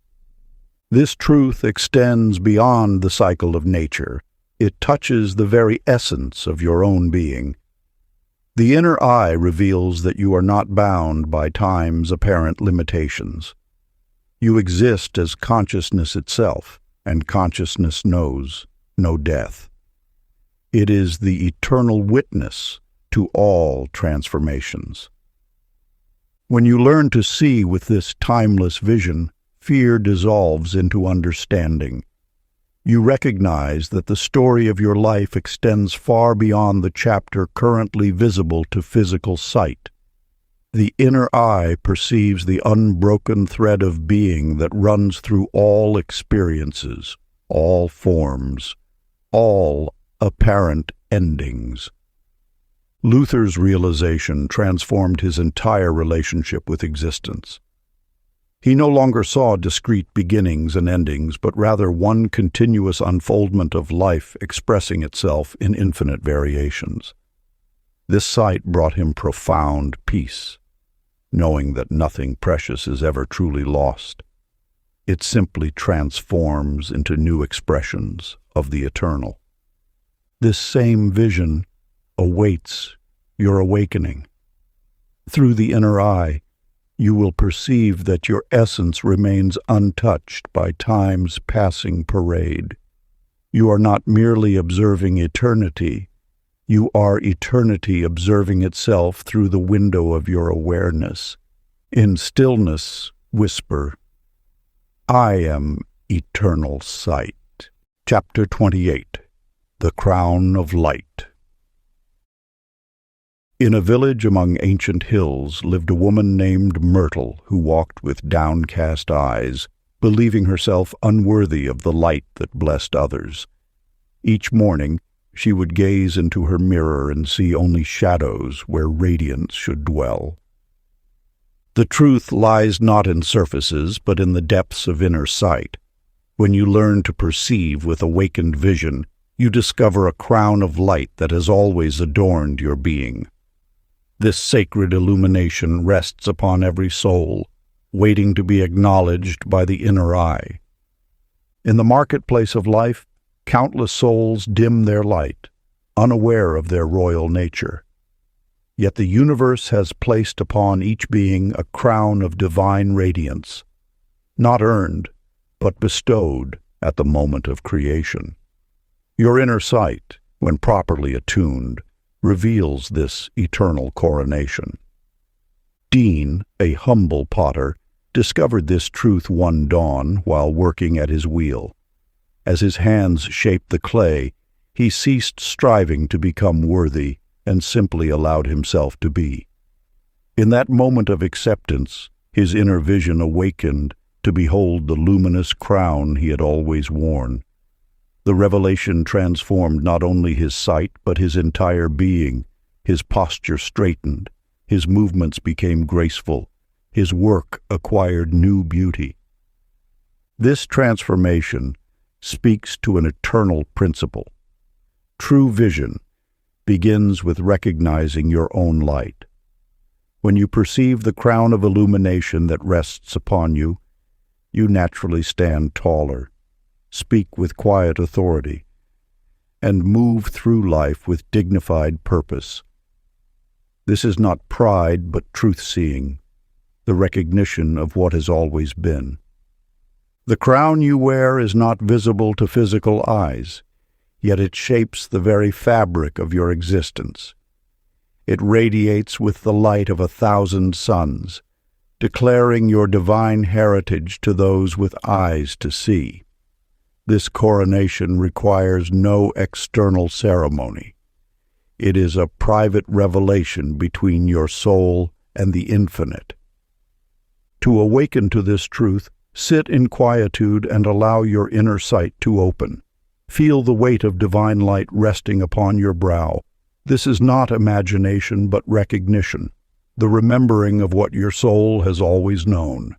This truth extends beyond the cycle of nature. It touches the very essence of your own being. The inner eye reveals that you are not bound by time's apparent limitations. You exist as consciousness itself, and consciousness knows no death. It is the eternal witness to all transformations. When you learn to see with this timeless vision, fear dissolves into understanding. You recognize that the story of your life extends far beyond the chapter currently visible to physical sight. The inner eye perceives the unbroken thread of being that runs through all experiences, all forms, all apparent endings. Luther's realization transformed his entire relationship with existence. He no longer saw discrete beginnings and endings, but rather one continuous unfoldment of life expressing itself in infinite variations. This sight brought him profound peace, knowing that nothing precious is ever truly lost. It simply transforms into new expressions of the eternal. This same vision awaits your awakening. Through the inner eye, you will perceive that your essence remains untouched by time's passing parade. You are not merely observing eternity, you are eternity observing itself through the window of your awareness. In stillness, whisper, I am eternal sight. Chapter 28. The Crown of Light. In a village among ancient hills lived a woman named Myrtle who walked with downcast eyes, believing herself unworthy of the light that blessed others. Each morning, she would gaze into her mirror and see only shadows where radiance should dwell. The truth lies not in surfaces, but in the depths of inner sight. When you learn to perceive with awakened vision, you discover a crown of light that has always adorned your being. This sacred illumination rests upon every soul, waiting to be acknowledged by the inner eye. In the marketplace of life, countless souls dim their light, unaware of their royal nature. Yet the universe has placed upon each being a crown of divine radiance, not earned, but bestowed at the moment of creation. Your inner sight, when properly attuned, reveals this eternal coronation. Dean, a humble potter, discovered this truth one dawn while working at his wheel. As his hands shaped the clay, he ceased striving to become worthy and simply allowed himself to be. In that moment of acceptance, his inner vision awakened to behold the luminous crown he had always worn. The revelation transformed not only his sight, but his entire being. His posture straightened, his movements became graceful, his work acquired new beauty. This transformation speaks to an eternal principle. True vision begins with recognizing your own light. When you perceive the crown of illumination that rests upon you, you naturally stand taller, speak with quiet authority, and move through life with dignified purpose. This is not pride, but truth-seeing, the recognition of what has always been. The crown you wear is not visible to physical eyes, yet it shapes the very fabric of your existence. It radiates with the light of 1,000 suns, declaring your divine heritage to those with eyes to see. This coronation requires no external ceremony. It is a private revelation between your soul and the infinite. To awaken to this truth, sit in quietude and allow your inner sight to open. Feel the weight of divine light resting upon your brow. This is not imagination, but recognition, the remembering of what your soul has always known.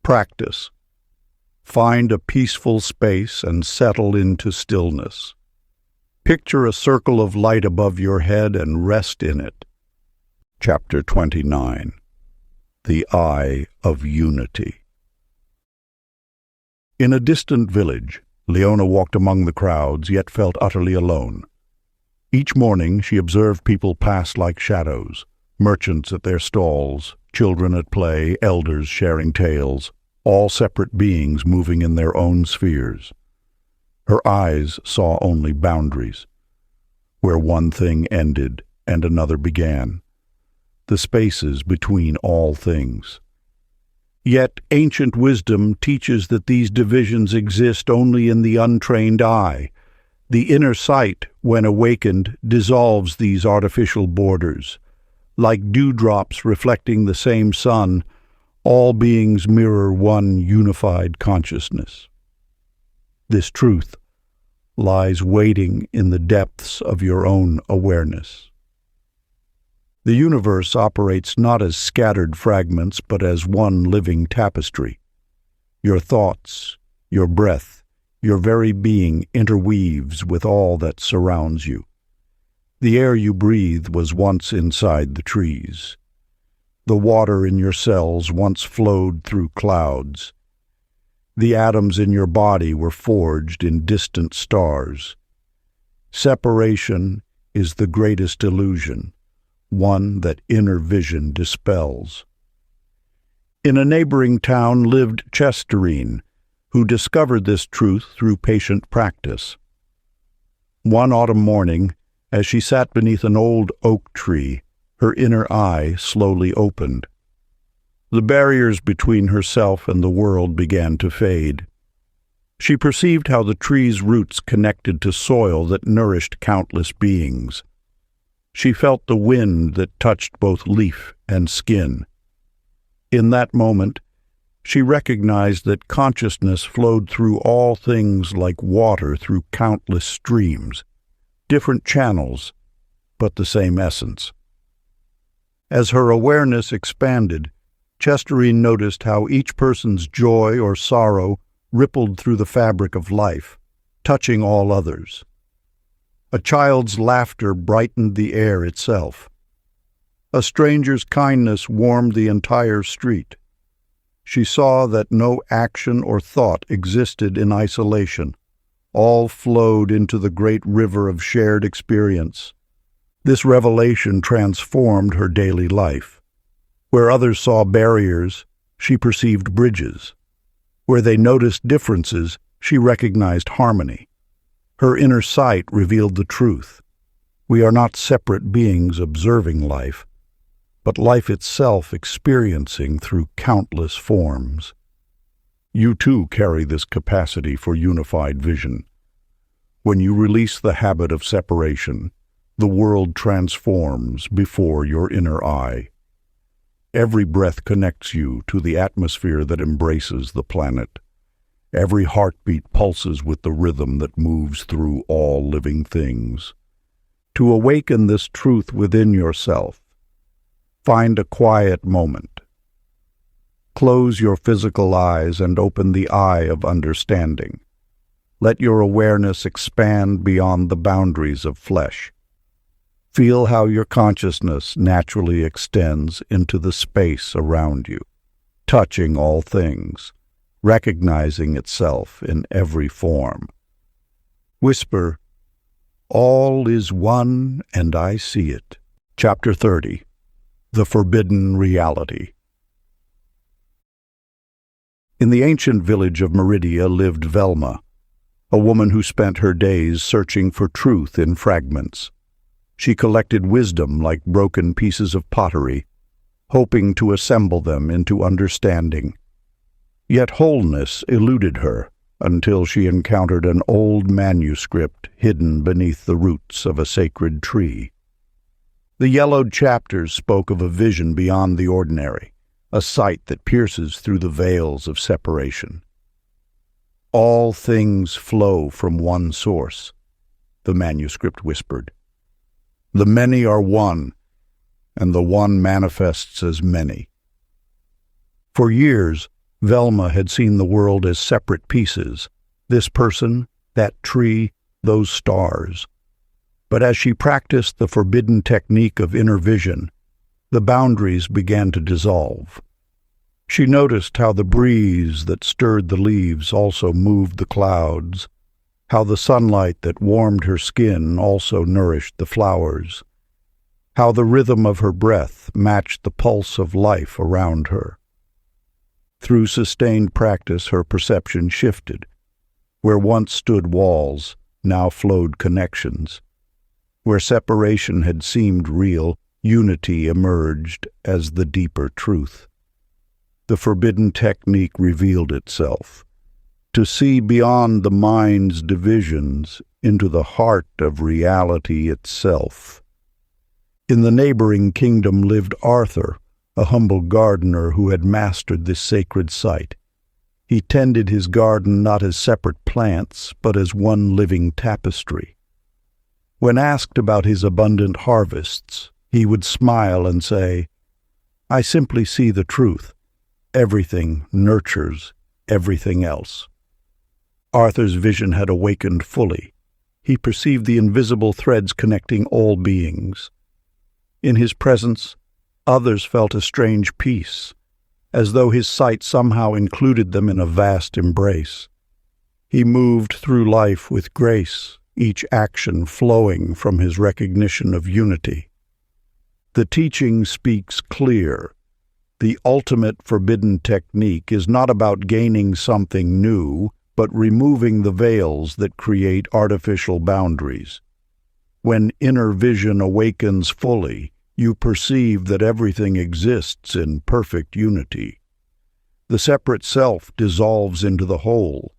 Practice. Find a peaceful space and settle into stillness. Picture a circle of light above your head and rest in it. Chapter 29. The Eye of Unity. In a distant village, Leona walked among the crowds, yet felt utterly alone. Each morning she observed people pass like shadows, merchants at their stalls, children at play, elders sharing tales, all separate beings moving in their own spheres. Her eyes saw only boundaries, where one thing ended and another began, the spaces between all things. Yet ancient wisdom teaches that these divisions exist only in the untrained eye. The inner sight, when awakened, dissolves these artificial borders. Like dewdrops reflecting the same sun, all beings mirror one unified consciousness. This truth lies waiting in the depths of your own awareness. The universe operates not as scattered fragments, but as one living tapestry. Your thoughts, your breath, your very being interweaves with all that surrounds you. The air you breathe was once inside the trees. The water in your cells once flowed through clouds. The atoms in your body were forged in distant stars. Separation is the greatest illusion, one that inner vision dispels. In a neighboring town lived Chesterine, who discovered this truth through patient practice. One autumn morning, as she sat beneath an old oak tree, her inner eye slowly opened. The barriers between herself and the world began to fade. She perceived how the tree's roots connected to soil that nourished countless beings. She felt the wind that touched both leaf and skin. In that moment, she recognized that consciousness flowed through all things like water through countless streams, different channels, but the same essence. As her awareness expanded, Chesterine noticed how each person's joy or sorrow rippled through the fabric of life, touching all others. A child's laughter brightened the air itself. A stranger's kindness warmed the entire street. She saw that no action or thought existed in isolation. All flowed into the great river of shared experience. This revelation transformed her daily life. Where others saw barriers, she perceived bridges. Where they noticed differences, she recognized harmony. Her inner sight revealed the truth. We are not separate beings observing life, but life itself experiencing through countless forms. You too carry this capacity for unified vision. When you release the habit of separation, the world transforms before your inner eye. Every breath connects you to the atmosphere that embraces the planet. Every heartbeat pulses with the rhythm that moves through all living things. To awaken this truth within yourself, find a quiet moment. Close your physical eyes and open the eye of understanding. Let your awareness expand beyond the boundaries of flesh. Feel how your consciousness naturally extends into the space around you. touching all things, recognizing itself in every form. Whisper, "All is one, and I see it." Chapter 30. The Forbidden Reality. In the ancient village of Meridia lived Velma, a woman who spent her days searching for truth in fragments. She collected wisdom like broken pieces of pottery, hoping to assemble them into understanding. Yet wholeness eluded her until she encountered an old manuscript hidden beneath the roots of a sacred tree. The yellowed chapters spoke of a vision beyond the ordinary, a sight that pierces through the veils of separation. "All things flow from one source," the manuscript whispered. "The many are one, and the one manifests as many." For years, Velma had seen the world as separate pieces, this person, that tree, those stars. But as she practiced the forbidden technique of inner vision, the boundaries began to dissolve. She noticed how the breeze that stirred the leaves also moved the clouds, how the sunlight that warmed her skin also nourished the flowers, how the rhythm of her breath matched the pulse of life around her. Through sustained practice, her perception shifted. Where once stood walls, now flowed connections. Where separation had seemed real, unity emerged as the deeper truth. The forbidden technique revealed itself, to see beyond the mind's divisions into the heart of reality itself. In the neighboring kingdom lived Arthur, a humble gardener who had mastered this sacred site. He tended his garden not as separate plants, but as one living tapestry. When asked about his abundant harvests, he would smile and say, "I simply see the truth. Everything nurtures everything else." Arthur's vision had awakened fully. He perceived the invisible threads connecting all beings. In his presence, others felt a strange peace, as though his sight somehow included them in a vast embrace. He moved through life with grace, each action flowing from his recognition of unity. The teaching speaks clear. The ultimate forbidden technique is not about gaining something new, but removing the veils that create artificial boundaries. When inner vision awakens fully, you perceive that everything exists in perfect unity. The separate self dissolves into the whole,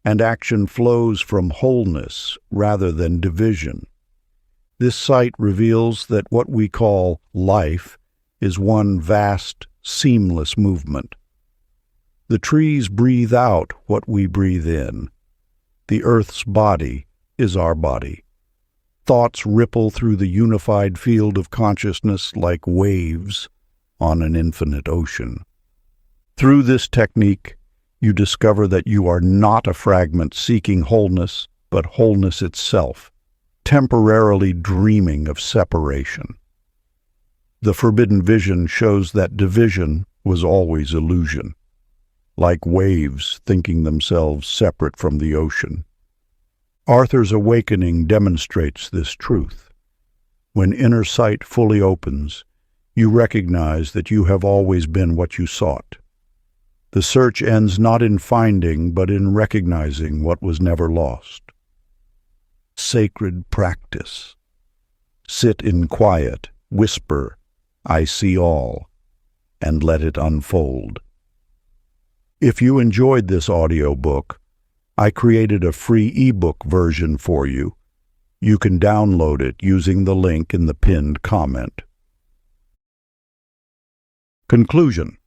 and action flows from wholeness rather than division. This sight reveals that what we call life is one vast, seamless movement. The trees breathe out what we breathe in. The earth's body is our body. Thoughts ripple through the unified field of consciousness like waves on an infinite ocean. Through this technique, you discover that you are not a fragment seeking wholeness, but wholeness itself, temporarily dreaming of separation. The forbidden vision shows that division was always illusion, like waves thinking themselves separate from the ocean. Arthur's awakening demonstrates this truth. When inner sight fully opens, you recognize that you have always been what you sought. The search ends not in finding, but in recognizing what was never lost. Sacred practice. Sit in quiet, whisper, "I see all," and let it unfold. If you enjoyed this audiobook, I created a free ebook version for you. You can download it using the link in the pinned comment. Conclusion.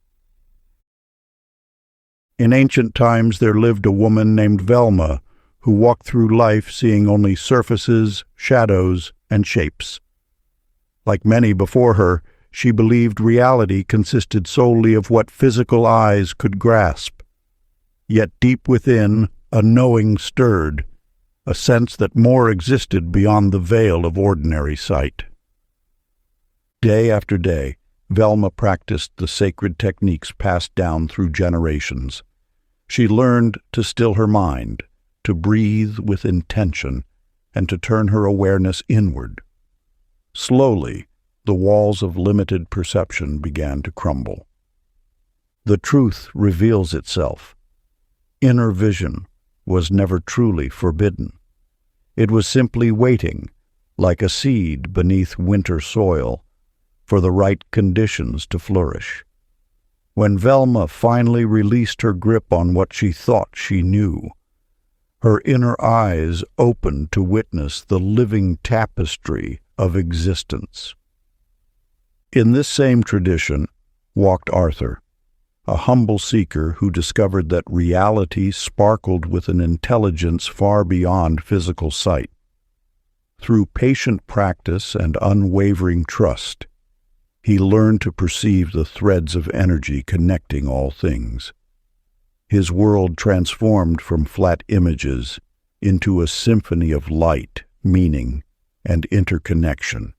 In ancient times there lived a woman named Velma who walked through life seeing only surfaces, shadows, and shapes. Like many before her, she believed reality consisted solely of what physical eyes could grasp. Yet deep within, a knowing stirred, a sense that more existed beyond the veil of ordinary sight. Day after day, Velma practiced the sacred techniques passed down through generations. She learned to still her mind, to breathe with intention, and to turn her awareness inward. Slowly, the walls of limited perception began to crumble. The truth reveals itself. Inner vision was never truly forbidden. It was simply waiting, like a seed beneath winter soil, for the right conditions to flourish. When Velma finally released her grip on what she thought she knew, her inner eyes opened to witness the living tapestry of existence. In this same tradition walked Arthur, a humble seeker who discovered that reality sparkled with an intelligence far beyond physical sight. Through patient practice and unwavering trust, he learned to perceive the threads of energy connecting all things. His world transformed from flat images into a symphony of light, meaning, and interconnection.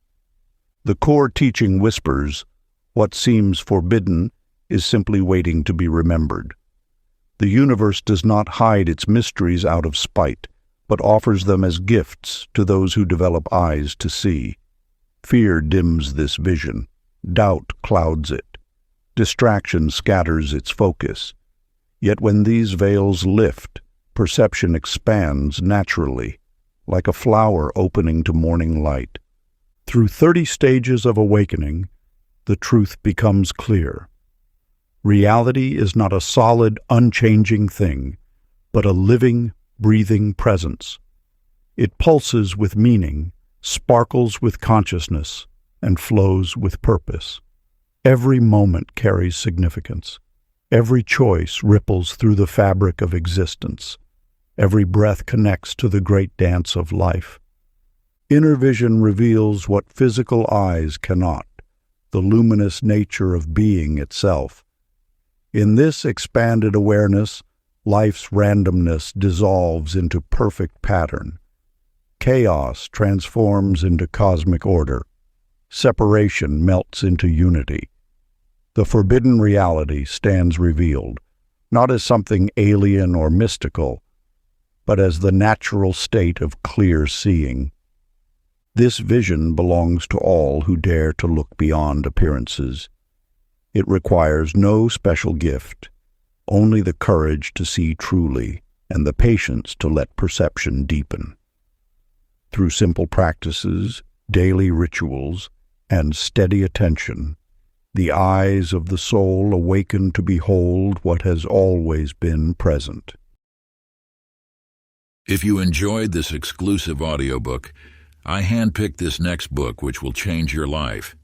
The core teaching whispers, what seems forbidden is simply waiting to be remembered. The universe does not hide its mysteries out of spite, but offers them as gifts to those who develop eyes to see. Fear dims this vision. Doubt clouds it. Distraction scatters its focus. Yet when these veils lift, perception expands naturally, like a flower opening to morning light. Through 30 stages of awakening, the truth becomes clear. Reality is not a solid, unchanging thing, but a living, breathing presence. It pulses with meaning, sparkles with consciousness, and flows with purpose. Every moment carries significance. Every choice ripples through the fabric of existence. Every breath connects to the great dance of life. Inner vision reveals what physical eyes cannot, the luminous nature of being itself. In this expanded awareness, life's randomness dissolves into perfect pattern. Chaos transforms into cosmic order. Separation melts into unity. The forbidden reality stands revealed, not as something alien or mystical, but as the natural state of clear seeing. This vision belongs to all who dare to look beyond appearances. It requires no special gift, only the courage to see truly and the patience to let perception deepen. Through simple practices, daily rituals, and steady attention, the eyes of the soul awaken to behold what has always been present. If you enjoyed this exclusive audiobook, I handpicked this next book which will change your life.